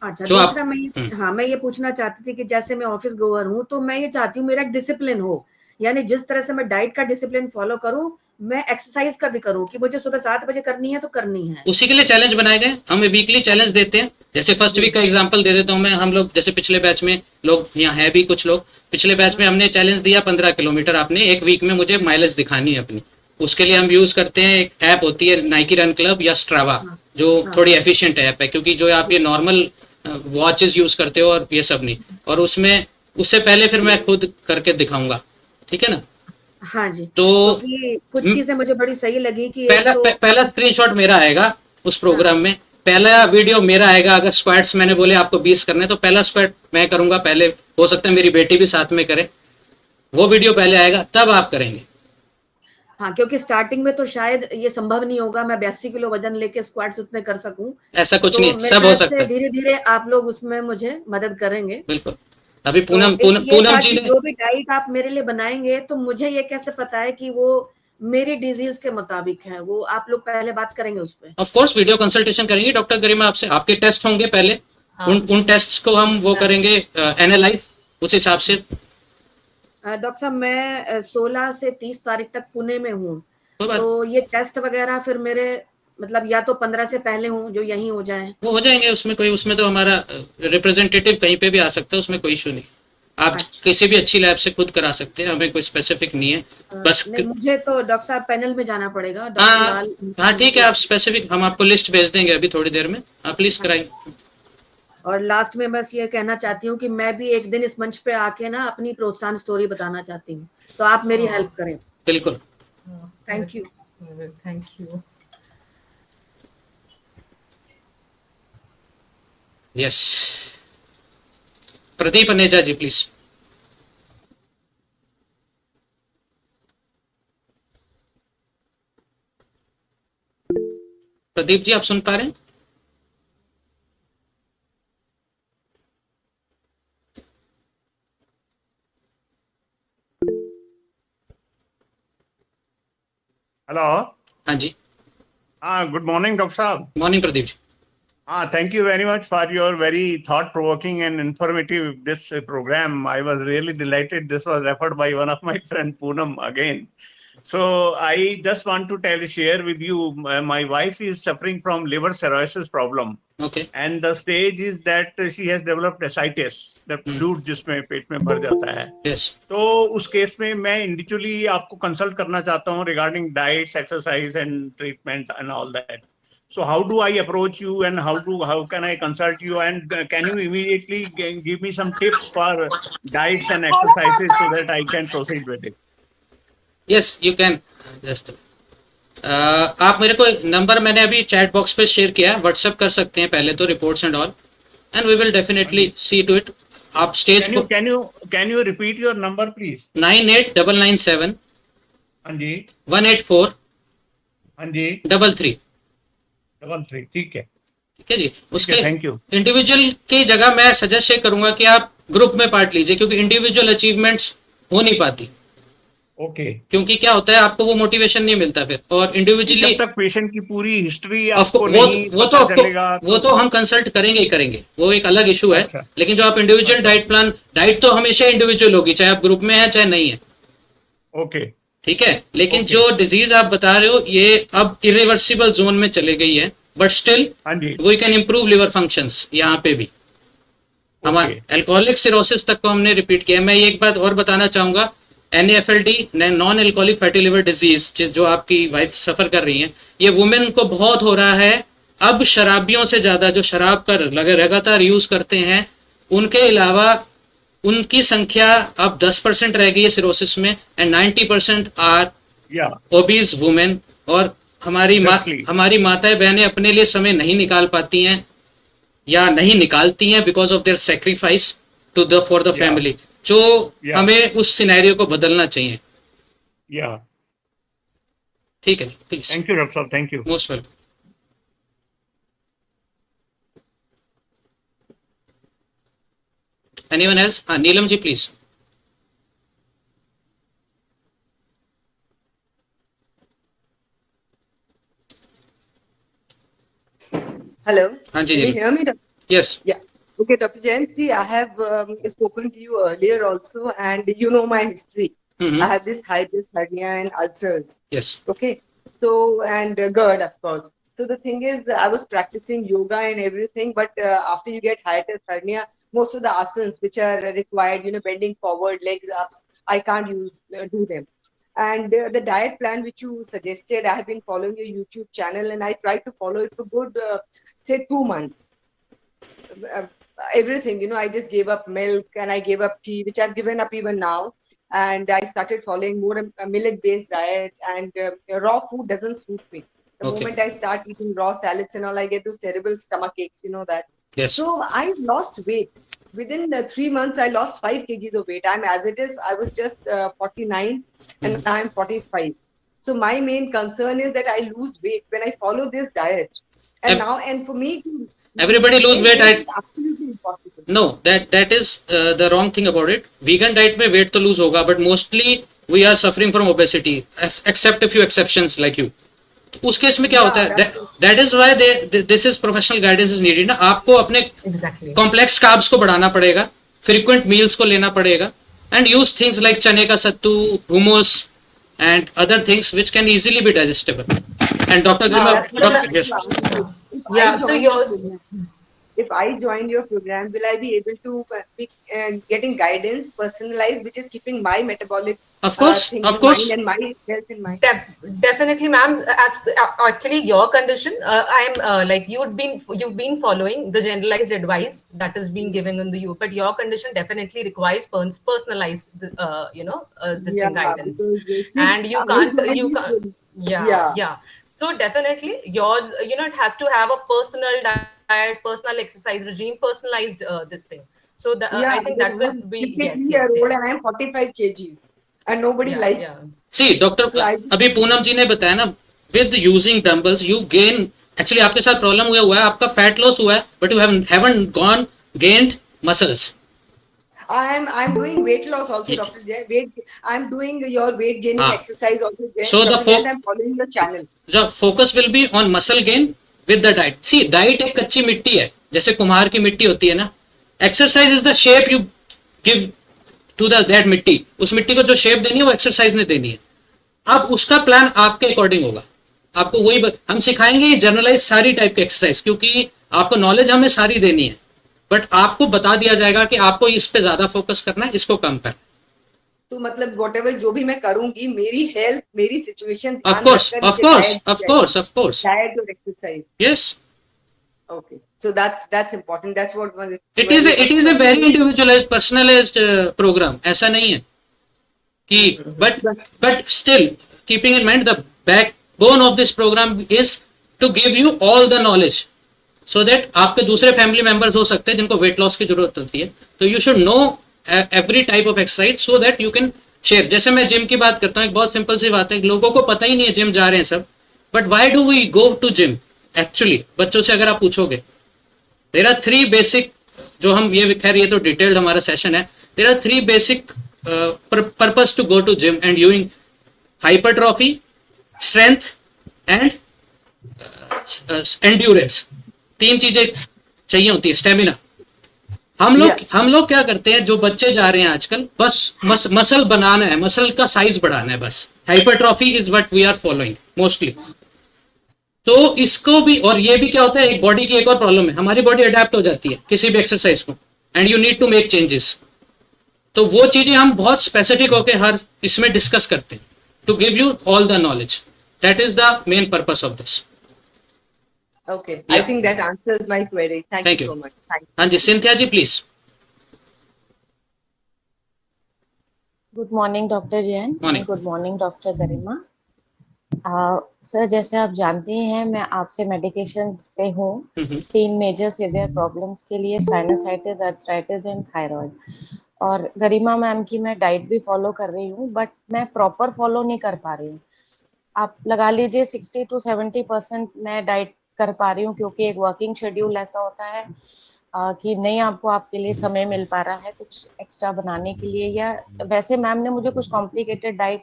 अच्छा, जो आप- दूसरा मैं ये पूछना चाहती थी कि जैसे मैं ऑफिस गोअर हूँ तो मैं ये चाहती हूँ मेरा एक डिसिप्लिन हो, यानी जिस तरह से मैं डाइट का डिसिप्लिन फॉलो करूँ, मैं एक्सरसाइज का भी करूँ कि मुझे सुबह 7 बजे करनी है तो करनी है. उसी के लिए चैलेंज बनाए गए. हमें वीकली चैलेंज देते हैं. जैसे फर्स्ट वीक का एग्जांपल दे देता हूँ मैं. हम लोग जैसे पिछले बैच में लोग यहाँ है भी कुछ लोग, पिछले बैच में हमने चैलेंज दिया 15 किलोमीटर आपने एक वीक में मुझे माइलेज दिखानी है अपनी. उसके लिए हम यूज करते हैं एक ऐप होती है नाइकी रन क्लब या स्ट्रावा, जो थोड़ी एफिशिएंट ऐप है, क्योंकि जो आप ये नॉर्मल वॉचेस यूज करते हो और ये सब नहीं. और उसमें उससे पहले फिर मैं खुद करके दिखाऊंगा. ठीक है ना. हाँ जी. तो क्योंकि कुछ चीजें मुझे बड़ी सही लगी कि पहला स्क्रीनशॉट मेरा आएगा उस प्रोग्राम में, पहला वीडियो मेरा आएगा. अगर स्क्वाट्स मैंने बोले आपको 20 करने, तो पहला स्क्वाट मैं करूंगा पहले. हो सकता है मेरी बेटी भी साथ में करे. वो वीडियो पहले आएगा, तब आप करेंगे. हाँ, क्योंकि स्टार्टिंग में तो शायद ये संभव नहीं होगा मैं 82 किलो वजन लेके स्क्वाट्स उतने कर सकूं. ऐसा कुछ तो नहीं, मेरे सब हो ख्याल सकता से है. धीरे धीरे आप लोग उसमें मुझे मदद करेंगे. बिल्कुल. अभी तो पूनम एक ये पूनम था जी कि ने जो भी डाइट आप मेरे लिए बनाएंगे तो मुझे ये कैसे पता है कि वो मेरी डिजीज के मुताबिक है? वो आप लोग पहले बात करेंगे उस पे. ऑफ कोर्स वीडियो कंसल्टेशन करेंगे डॉक्टर गरिमा आपसे. आपके टेस्ट होंगे पहले, उन टेस्ट्स को हम वो करेंगे एनालाइज उस हिसाब से. डॉक्टर साहब मैं 16 से 30 तारीख तक पुणे में हूँ. कोई बात, तो ये टेस्ट वगैरह फिर मेरे मतलब या तो 15 से पहले हूँ जो यहीं हो जाए. वो हो जाएंगे. उसमें तो हमारा रिप्रेजेंटेटिव कहीं पे भी आ सकता है, उसमें कोई इशू नहीं. आप अच्छा. किसी भी अच्छी लैब से खुद करा सकते हैं, हमें कोई स्पेसिफिक नहीं है. बस नहीं, मुझे तो डॉक्टर साहब पैनल में जाना पड़ेगा. डॉक्टर हाँ लाल. हाँ ठीक है. आप स्पेसिफिक, हम आपको लिस्ट भेज देंगे अभी थोड़ी देर में, आप प्लीज कराइए. और लास्ट में बस ये कहना चाहती हूँ कि मैं भी एक दिन इस मंच पे आके ना अपनी प्रोत्साहन स्टोरी बताना चाहती हूँ, तो आप मेरी हेल्प करें. बिल्कुल. Thank you. Thank you. Yes, Pradeep Aneja ji please. Pradeep ji आप सुन पा रहे हैं? हेलो. हाँ जी. हाँ, गुड मॉर्निंग डॉक्टर साहब. Morning Pradeep ji. Thank you very much for your very thought-provoking and informative this program. I was really delighted. This was referred by one of my friend Poonam again. So I just want to share with you, my wife is suffering from liver cirrhosis problem. Okay. And the stage is that she has developed ascites, the fluid जिसमें पेट में भर जाता है. Yes. तो उस case में मैं individually आपको कंसल्ट करना चाहता हूँ regarding diets, exercise and treatment and all that. So how do I approach you and how can I consult you, and can you immediately give me some tips for diets and exercises so that I can proceed with it? Yes, you can. Just आप मेरे को number मैंने अभी chat box पे share किया है, WhatsApp कर सकते हैं पहले तो, reports and all, and we will definitely see to it. आप स्टेज को can you repeat your number please? 989997 हाँ जी. 184 हाँ जी. 33. 33. ठीक है. ठीक है जी. उसके थैंक यू. इंडिविजुअल की जगह मैं सजेस्ट ये करूंगा कि आप ग्रुप में पार्ट लीजिए, क्योंकि इंडिविजुअल अचीवमेंट्स हो नहीं पाती, ओके। क्योंकि क्या होता है आपको वो मोटिवेशन नहीं मिलता फिर, और इंडिविजुअली जब तक पेशेंट की पूरी हिस्ट्री वो आपको नहीं पता चलेगा वो तो हम कंसल्ट करेंगे ही करेंगे, वो एक अलग इशू है। अच्छा। लेकिन जो आप इंडिविजुअल डाइट प्लान, डाइट तो हमेशा इंडिविजुअल होगी, चाहे आप ग्रुप में है चाहे नहीं है, ओके। ठीक है। लेकिन Okay. जो डिजीज आप बता रहे हो ये अब इरिवर्सिबल जोन में चले गई है, बट स्टिल हाँ जी। We can improve liver functions यहाँ पे भी। हमारे एल्कोहलिक सिरोसिस तक को हमने रिपीट किया। मैं एक बात और बताना चाहूंगा, NAFLD non alcoholic fatty liver disease जो आपकी वाइफ सफर कर रही है, ये वुमेन को बहुत हो रहा है। अब शराबियों से ज्यादा जो शराब का लगातार यूज करते हैं, उनके अलावा उनकी संख्या अब 10% रह गई है सिरोसिस में, एंड 90% आर या ओबीज वुमेन। और Exactly. हमारी माताएं बहनें अपने लिए समय नहीं निकाल पाती हैं या नहीं निकालती हैं because of their sacrifice to the for the Yeah. Family. जो Yeah. हमें उस सिनेरियो को बदलना चाहिए। या ठीक है, प्लीज। थैंक यू डॉक्टर साहब, thank you. Most welcome. Anyone else? हाँ, नीलम जी प्लीज। Hello. हाँ जी Can you Neelam. hear me? Yes. Yeah. Okay, Dr. Jain, see, I have spoken to you earlier also, and you know my history. I have this hiatus hernia and ulcers. Yes. Okay. So, and GERD, of course. So the thing is, I was practicing yoga and everything, but after you get hiatus hernia, most of the asanas which are required, bending forward, legs up, I can't do them. And the diet plan which you suggested, I have been following your YouTube channel, and I tried to follow it for good, say 2 months. Everything, I just gave up milk and I gave up tea, which I've given up even now. And I started following more a millet-based diet, and raw food doesn't suit me. The Okay. moment I start eating raw salads and all, I get those terrible stomach aches, you know that. Yes. So I lost weight. Within 3 months, I lost 5 kgs of weight. I'm as it is. I was just 49 and now I'm 45. So my main concern is that I lose weight when I follow this diet. And for me, Everybody lose weight. it's absolutely impossible. No, that is the wrong thing about it. Vegan diet में weight तो lose होगा, but mostly we are suffering from obesity, except a few exceptions like you. तो उस case में क्या होता है? That is why this is professional guidance is needed ना। आपको अपने Exactly. complex carbs को बढ़ाना पड़ेगा, frequent meals को लेना पड़ेगा, and use things like चने का सत्तू, hummus, and other things which can easily be digestible. And Dr. Grima, yes. Yeah, so yours. If I join your program, will I be able to be getting guidance personalized, which is keeping my metabolic Of course, things of in course. mind and my health in mind? Definitely, ma'am. As actually your condition, I'm like you've been following the generalized advice that is being given in the U, but your condition definitely requires personalized, this thing guidance, because, and you can't. Yeah. Yeah. So definitely yours, it has to have a personal diet, personal exercise regime, personalized this thing. So I think that will be yes. And I'm 45 kgs, and nobody likes. Yeah. See, Dr. So अभी पूनम जी ने बताया ना, with using dumbbells you gain, actually आपके साथ problem हुआ है, आपका fat loss हुआ है, but you haven't gained muscles. I'm doing weight loss also, Dr. Jay. I'm doing your weight gaining exercise also. Jay. So Dr. Jay, I'm following your channel. The focus will be on muscle gain with the diet. See, diet एक कच्ची मिट्टी है, जैसे कुम्हार की मिट्टी होती है ना. Exercise is the shape you give to that मिट्टी. उस मिट्टी को जो शेप देनी है वो एक्सरसाइज ने देनी है. अब उसका प्लान आपके अकॉर्डिंग होगा. आपको वही हम सिखाएंगे जनरलाइज सारी टाइप की एक्सरसाइज, क्योंकि आपको नॉलेज हमें सारी देनी है, बट आपको बता दिया जाएगा कि आपको इस पे ज्यादा फोकस करना है, इसको कम कर. तो मतलब whatever जो भी मैं करूंगी, मेरी हेल्थ, मेरी सिचुएशन, of course diet और exercise. Yes. Okay, so that's important. That's what was It is a very individualized, personalized program. ऐसा नहीं है कि but still keeping in mind the backbone of this program is to give you all the knowledge so that आपके दूसरे family members हो सकते हैं जिनको वेट लॉस की जरूरत होती है. तो you should know every type of exercise so that you can share. जैसे मैं जिम की बात करता हूँ, एक बहुत सिंपल सी बात है, लोगों को पता ही नहीं है जिम जा रहे हैं सब, but why do we go to gym? Actually बच्चों से अगर आप पूछोगे, देयर आर 3 बेसिक जो हम ये खैर ये तो डिटेल्ड हमारा सेशन है. There are 3 basic purpose to go to gym and using hypertrophy, strength and endurance. 3 चीजें चाहिए होती है. स्टेमिना. हम लोग क्या करते हैं, जो बच्चे जा रहे हैं आजकल, बस मसल बनाना है, मसल का साइज बढ़ाना है बस. Hypertrophy is what we are following mostly. तो इसको भी, और ये भी क्या होता है, एक बॉडी की एक और प्रॉब्लम है, हमारी बॉडी अडेप्ट हो जाती है किसी भी एक्सरसाइज को and you need to make changes. तो वो चीजें हम बहुत स्पेसिफिक होकर हर इसमें डिस्कस करते हैं to give you all the knowledge. That is the main purpose of this. Okay, I think that answers my query. Thank you so much. Thank you. हाँ जी, Cynthia ji please. Good morning doctor Jain. Morning. Good morning doctor Garima. Sir, जैसे आप जानते ही हैं, मैं आपसे medications पे हूँ 3 मेजर सीवियर प्रॉब्लम्स के लिए, साइनसाइटिस, आर्थराइटिस एंड थायराइड. और गरिमा मैम की मैं डाइट भी फॉलो कर रही हूँ, बट मैं प्रॉपर फॉलो नहीं कर पा रही हूँ. आप लगा लीजिए 60 to 70% मैं डाइट कर पा रही हूँ, क्योंकि एक वर्किंग शेड्यूल ऐसा होता है कि नहीं आपको आपके लिए समय मिल पा रहा है कुछ एक्स्ट्रा बनाने के लिए. या वैसे मैम ने मुझे कुछ कॉम्प्लिकेटेड डाइट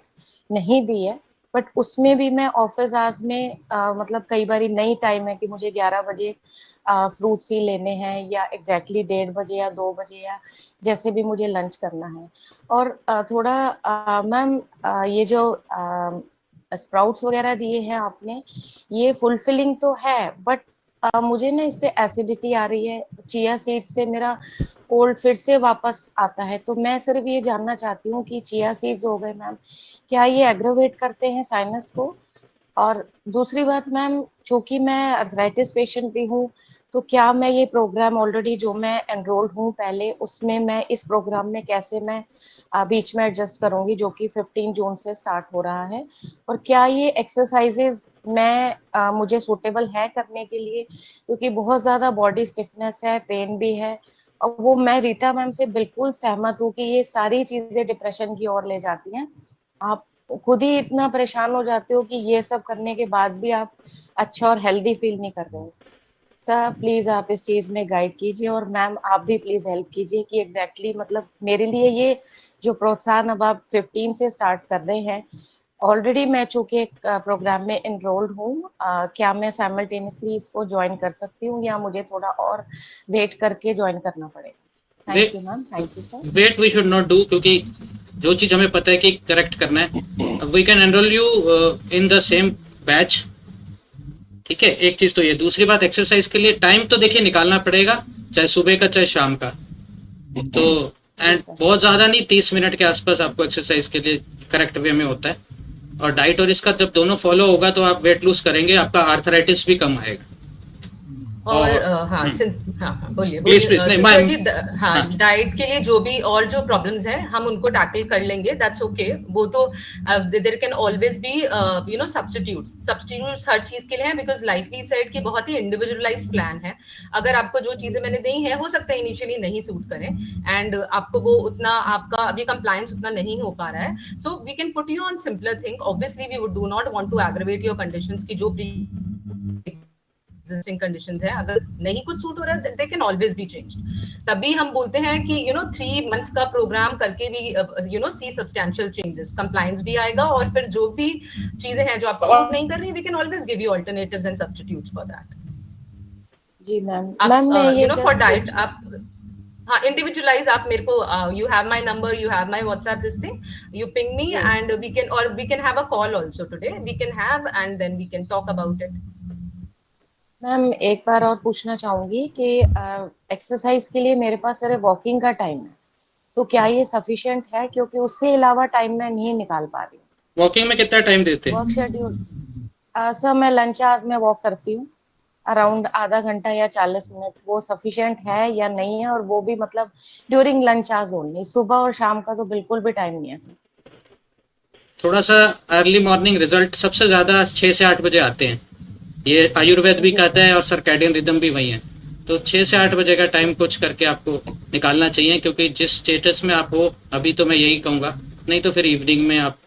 नहीं दी है, बट उसमें भी मैं ऑफिस आवर्स में मतलब कई बार नई टाइम है कि मुझे 11 बजे फ्रूट्स ही लेने हैं, या एग्जैक्टली 1:30 बजे या 2 बजे, या जैसे भी मुझे लंच करना है. और थोड़ा मैम ये जो स्प्राउट्स वगैरह दिए हैं आपने, ये फुलफिलिंग तो है, बट मुझे ना इससे एसिडिटी आ रही है. चिया सीड से मेरा कोल्ड फिर से वापस आता है. तो मैं सिर्फ ये जानना चाहती हूँ कि चिया सीड्स हो गए मैम, क्या ये एग्रेवेट करते हैं साइनस को? और दूसरी बात मैम, चूंकि मैं अर्थराइटिस पेशेंट भी हूँ, तो क्या मैं ये प्रोग्राम ऑलरेडी जो मैं एनरोल्ड हूँ पहले, उसमें मैं इस प्रोग्राम में कैसे मैं बीच में एडजस्ट करूँगी, जो कि 15 जून से स्टार्ट हो रहा है? और क्या ये एक्सरसाइजेज मैं मुझे सूटेबल है करने के लिए, क्योंकि बहुत ज़्यादा बॉडी स्टिफनेस है, पेन भी है. और वो मैं रीटा मैम से बिल्कुल सहमत हूँ कि ये सारी चीज़ें डिप्रेशन की ओर ले जाती हैं. आप खुद ही इतना परेशान हो जाते हो कि ये सब करने के बाद भी आप अच्छा और हेल्दी फील नहीं कर रहे हो. सर प्लीज आप इस चीज में गाइड कीजिए, और मैम आप भी प्लीज हेल्प कीजिए कि एग्जैक्टली मतलब मेरे लिए ये जो प्रोत्साहन अब आप 15 से स्टार्ट कर रहे हैं, ऑलरेडी मैं चूंकि एक प्रोग्राम में एनरोल्ड हूँ, क्या मैं साइमल्टेनियसली इसको ज्वाइन कर सकती हूँ, या मुझे थोड़ा और वेट करके ज्वाइन करना पड़ेगा? Thank you ma'am. Thank you sir. Weight we should not do, क्योंकि जो चीज हमें पता है कि करेक्ट करना है, we can enroll you in the same batch. ठीक है, एक चीज तो ये. दूसरी बात, एक्सरसाइज के लिए टाइम तो देखिए निकालना पड़ेगा, चाहे सुबह का चाहे शाम का. तो एंड बहुत ज्यादा नहीं, 30 मिनट के आसपास आपको एक्सरसाइज के लिए करेक्ट वे में होता है. और डाइट और इसका जब दोनों फॉलो होगा तो आप वेट लूज करेंगे, आपका आर्थराइटिस भी कम आएगा. और हाँ बोलिए Please, please, नहीं, सिंथिया जी. हाँ. हाँ, डाइट के लिए जो भी और जो प्रॉब्लम्स हैं हम उनको टैकल कर लेंगे. That's okay. वो तो there can always be you know substitutes हर चीज के लिए हैं, बिकॉज लाइक वी सेड कि बहुत ही इंडिविजुअलाइज्ड प्लान है. अगर आपको जो चीजें मैंने दी हैं हो सकता है इनिशियली नहीं सूट करें, एंड आपको वो उतना आपका अभी कंप्लायंस उतना नहीं हो पा रहा है, so we can put you on simpler thing. Obviously we would do not want to aggravate your conditions की जो existing conditions है. अगर नहीं कुछ सूट हो रहा है, they can always be changed. तभी हम बोलते हैं कि 3 months का प्रोग्राम करके भी see substantial changes, compliance भी आएगा, और फिर जो भी चीजें हैं जो आपको सूट नहीं कर रही, we can always give you alternatives and substitutes for that. जी मैम. for diet आप हाँ individualize आप मेरे को you have my number, you have my WhatsApp, this thing, you ping me and we can have a call also today. We can have and then we can talk about it. Ma'am एक बार और पूछना चाहूंगी कि exercise के लिए मेरे पास सिर्फ walking का टाइम है, तो क्या ये सफिशिएंट है? क्योंकि उससे अलावा टाइम मैं नहीं निकाल पा रही हूँ. वॉकिंग में कितना टाइम देते हैं? वर्क शेड्यूल सर, मैं लंच आवर्स में वॉक करती हूँ अराउंड आधा घंटा या 40 मिनट. वो सफिशिएंट है या नहीं है? और वो भी मतलब ड्यूरिंग लंच आवर्स ओनली. सुबह और शाम का तो बिल्कुल भी टाइम नहीं है सर. थोड़ा सा अर्ली मॉर्निंग रिजल्ट सबसे ज्यादा 6 से 8 बजे आते हैं. ये आयुर्वेद भी कहता है और सर्कैडियन रिदम भी वही है. तो 6 से 8 बजे का टाइम कुछ करके आपको निकालना चाहिए, क्योंकि जिस स्टेटस में आप हो अभी, तो मैं यही कहूँगा. नहीं तो फिर इवनिंग में आप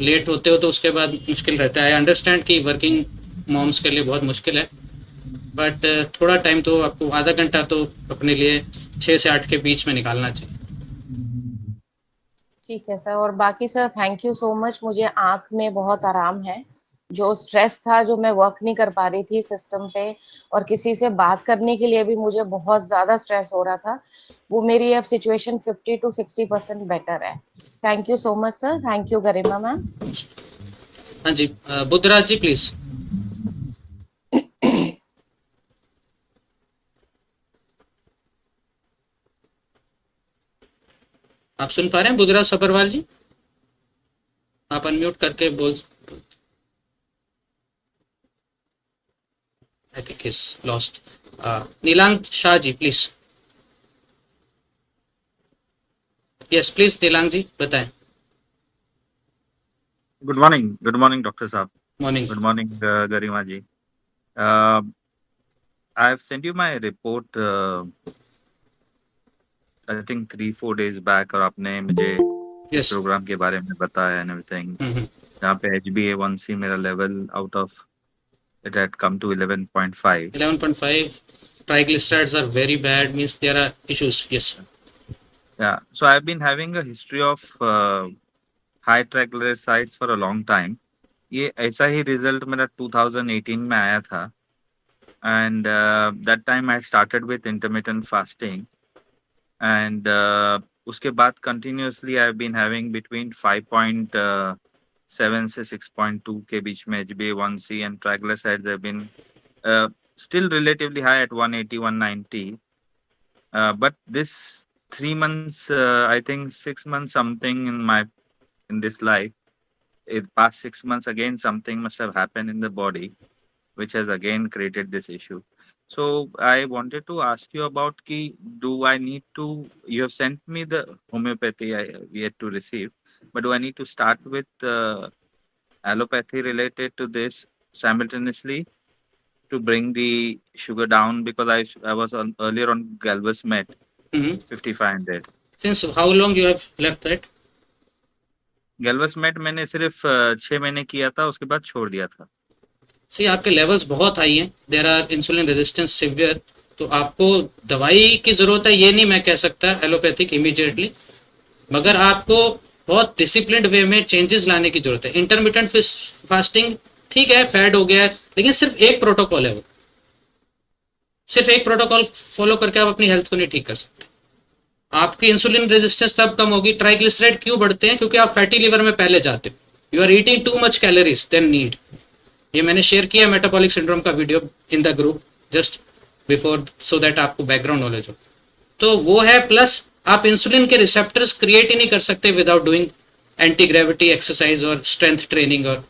लेट होते हो तो उसके बाद मुश्किल रहता है. आई अंडरस्टैंड कि वर्किंग मॉम्स के लिए बहुत मुश्किल है, बट थोड़ा टाइम तो आपको, आधा घंटा तो अपने लिए 6 से 8 के बीच में निकालना चाहिए। ठीक है सर। और बाकी sir thank you so much, मुझे आंख में बहुत आराम है। जो स्ट्रेस था, जो मैं वर्क नहीं कर पा रही थी सिस्टम पे, और किसी से बात करने के लिए भी मुझे बहुत ज्यादा स्ट्रेस हो रहा था, वो मेरी अब सिचुएशन 50 to 60% बेटर है। Thank you so much sir. Thank you Garima ma'am. हाँ जी, बुद्धराज जी प्लीज। आप सुन पा रहे हैं बुद्धराज सबरवाल जी? आप अनम्यूट करके बोल। I think is lost. Neelang Shah ji please. Yes please Neelang ji बताएं। गुड मॉर्निंग डॉक्टर साहब। Morning. Good morning Garima ji. I have sent you my report I think 3-4 days back, और आपने मुझे यस। प्रोग्राम के बारे में बताया एंड एवरीथिंग। जहाँ पे HbA1c मेरा level out of it had come to 11.5. 11.5. Triglycerides are very bad, means there are issues. Yes. Yeah, so I've been having a history of high triglycerides for a long time. ये ऐसा ही result मेरा 2018 में आया था, and that time I started with intermittent fasting, and उसके बाद continuously I've been having between 5.7 से 6.2 के बीच में HbA1c, and triglycerides have been still relatively high at 180-190, but this 3 months, I think 6 months something in this life, in past 6 months again something must have happened in the body which has again created this issue. So I wanted to ask you about ki, do I need to, you have sent me the homeopathy I have yet to receive, but do I need to start with allopathy related to this simultaneously to bring the sugar down, because I was earlier on Galvesmed 5500. Since how long you have left that? Galvesmed मैंने सिर्फ 6 महीने किया था, उसके बाद छोड़ दिया था। सी आपके लेवल्स बहुत हाई हैं, there are insulin resistance severe, तो आपको दवाई की जरूरत है ये नहीं मैं कह सकता एलोपैथिक इमीडिएटली, मगर आपको बहुत डिसिप्लिन्ड वे में चेंजेस लाने की जरूरत है। इंटरमिटेंट फास्टिंग ठीक है, फैड हो गया है, लेकिन सिर्फ एक प्रोटोकॉल है, वो सिर्फ एक प्रोटोकॉल फॉलो करके आप अपनी हेल्थ को नहीं ठीक कर सकते। आपकी इंसुलिन रेजिस्टेंस तब कम होगी। ट्राइग्लिसराइड क्यों बढ़ते हैं? क्योंकि आप फैटी लिवर में पहले जाते हो, you are eating too much calories than need. ये मैंने शेयर किया मेटाबॉलिक सिंड्रोम का video in the group just before, so that आपको बैकग्राउंड नॉलेज हो। तो वो है, प्लस आप इंसुलिन के रिसेप्टर्स क्रिएट ही नहीं कर सकते without doing anti gravity exercise और स्ट्रेंथ ट्रेनिंग, और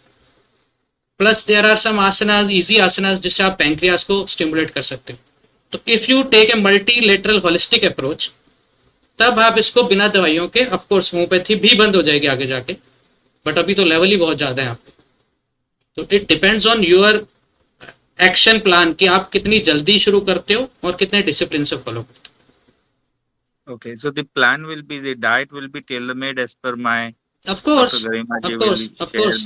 plus there are some asanas, easy asanas जिससे आप पैंक्रियास को स्टिमुलेट कर सकते हो। तो if you take a multilateral holistic approach, तब आप इसको बिना दवाइयों के, ऑफ कोर्स होम्योपैथी भी बंद हो जाएगी आगे जाके, बट अभी तो लेवल ही बहुत ज्यादा है यहाँ पे। तो it depends on your action plan कि आप कितनी जल्दी शुरू करते हो और कितने डिसिप्लिन से फॉलो करते हो। Okay, so the plan will be, the diet will be tailor made as per my, Of course, Dr. Garima ji of course, will of share course.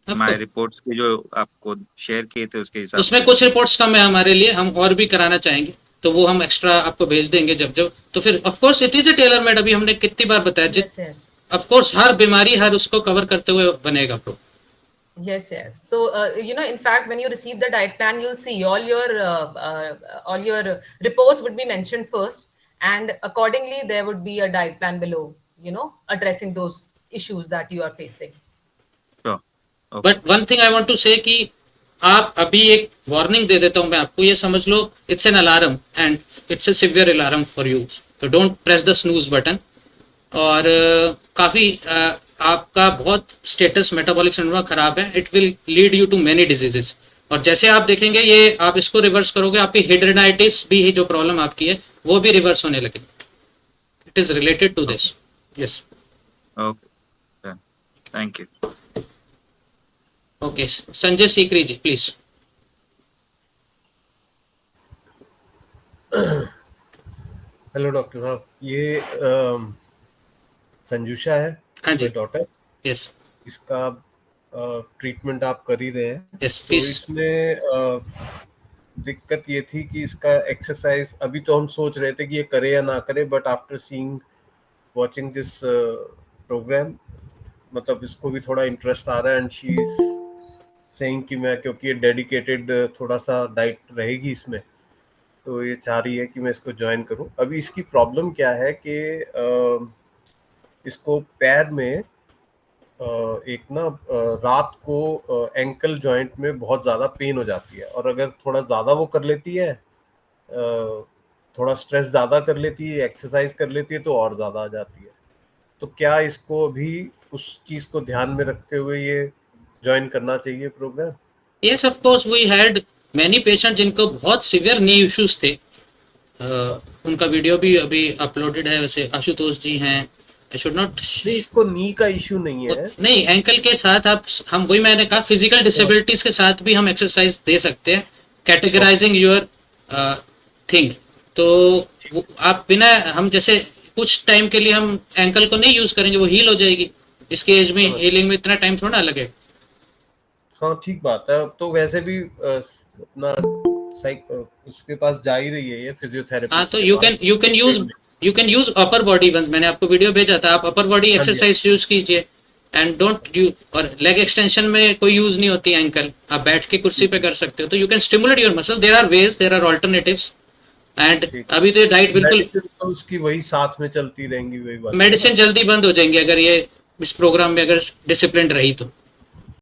my reports की जो आपको शेयर किए थे उसके हिसाब उसमें से। कुछ रिपोर्ट्स कम है हमारे लिए, हम और भी कराना चाहेंगे, तो वो हम एक्स्ट्रा आपको भेज देंगे जब जब। तो फिर of course it is A tailor made, अभी हमने कितनी बार बताया, Yes, yes. ऑफ कोर्स हर बीमारी हर उसको कवर करते हुए बनेगा pro. Yes, yes. So, in fact, when you receive the diet plan, you'll see all your reports would be mentioned first, and accordingly, there would be a diet plan below, addressing those issues that you are facing. Sure. Okay. But one thing I want to say कि आप अभी एक warning दे देता हूं मैं आपको, ये समझ लो it's an alarm and it's a severe alarm for you, तो don't press the snooze button. और काफी आपका बहुत स्टेटस मेटाबॉलिक सिंड्रोम खराब है, it will lead you to many diseases. और जैसे आप देखेंगे ये आप इसको रिवर्स करोगे, आपकी हिड्रेनाइटिस भी जो प्रॉब्लम आपकी है वो भी रिवर्स होने लगे। It is related to this. Yes, Okay. Thank you. Okay. Sanjay Sikri ji please. Hello doctor साहब, ये संजुषा है, हाँ जी। डॉटर। यस इसका ट्रीटमेंट आप कर ही रहे हैं। यस तो प्लीज। इसमें दिक्कत ये थी कि इसका एक्सरसाइज अभी तो हम सोच रहे थे कि ये करे या ना करे, but after seeing watching this program मतलब इसको भी थोड़ा इंटरेस्ट आ रहा है एंड शी इज सेइंग कि मैं, क्योंकि ये डेडिकेटेड थोड़ा सा डाइट रहेगी इसमें, तो ये चाह रही है कि मैं इसको ज्वाइन करूं। अभी इसकी प्रॉब्लम क्या है कि इसको पैर में एक ना रात को एंकल जॉइंट में बहुत ज़्यादा पेन हो जाती है, और अगर थोड़ा ज़्यादा वो कर लेती है, थोड़ा स्ट्रेस ज़्यादा कर लेती है, एक्सरसाइज कर लेती है, तो और ज़्यादा आ जाती है। तो क्या इसको अभी उस चीज़ को ध्यान में रखते हुए ये ज्वाइन करना चाहिए programme? Yes, of course, we had many patients जिनको बहुत सिवियर नी इश्यूज थे। उनका वीडियो भी अभी अपलोडेड है। वैसे आशुतोष जी हैं, आई शुड नॉट, नहीं, इसको नी का इशू नहीं है। नहीं, एंकल के साथ आप, हम वही मैंने कहा, फिजिकल डिसेबिलिटीज के साथ भी हम एक्सरसाइज दे सकते हैं, कैटेगराइजिंग योर थिंग। तो आप बिना, हम जैसे कुछ टाइम के लिए हम एंकल को नहीं यूज करेंगे, वो हील हो जाएगी। इसके एज में हीलिंग में इतना टाइम थोड़ा ना लगेगा। हाँ, ठीक बात है। तो वैसे भी अपना उसके पास जा ही रही है ये फिजियोथेरेपी। हाँ, तो you can use upper body ones. मैंने आपको वीडियो भेजा था, आप अपर बॉडी एक्सरसाइज यूज कीजिए एंड डोंट यू, और लेग एक्सटेंशन में कोई यूज नहीं होती एंकल, आप बैठ के कुर्सी पे कर सकते हो। तो you can stimulate your muscle, there are ways, there are alternatives. And अभी तो ये डाइट बिल्कुल, तो उसकी वही साथ में चलती रहेंगी, वही बात। मेडिसिन जल्दी बंद हो जाएंगी अगर ये इस प्रोग्राम में अगर डिसिप्लिन रही तो।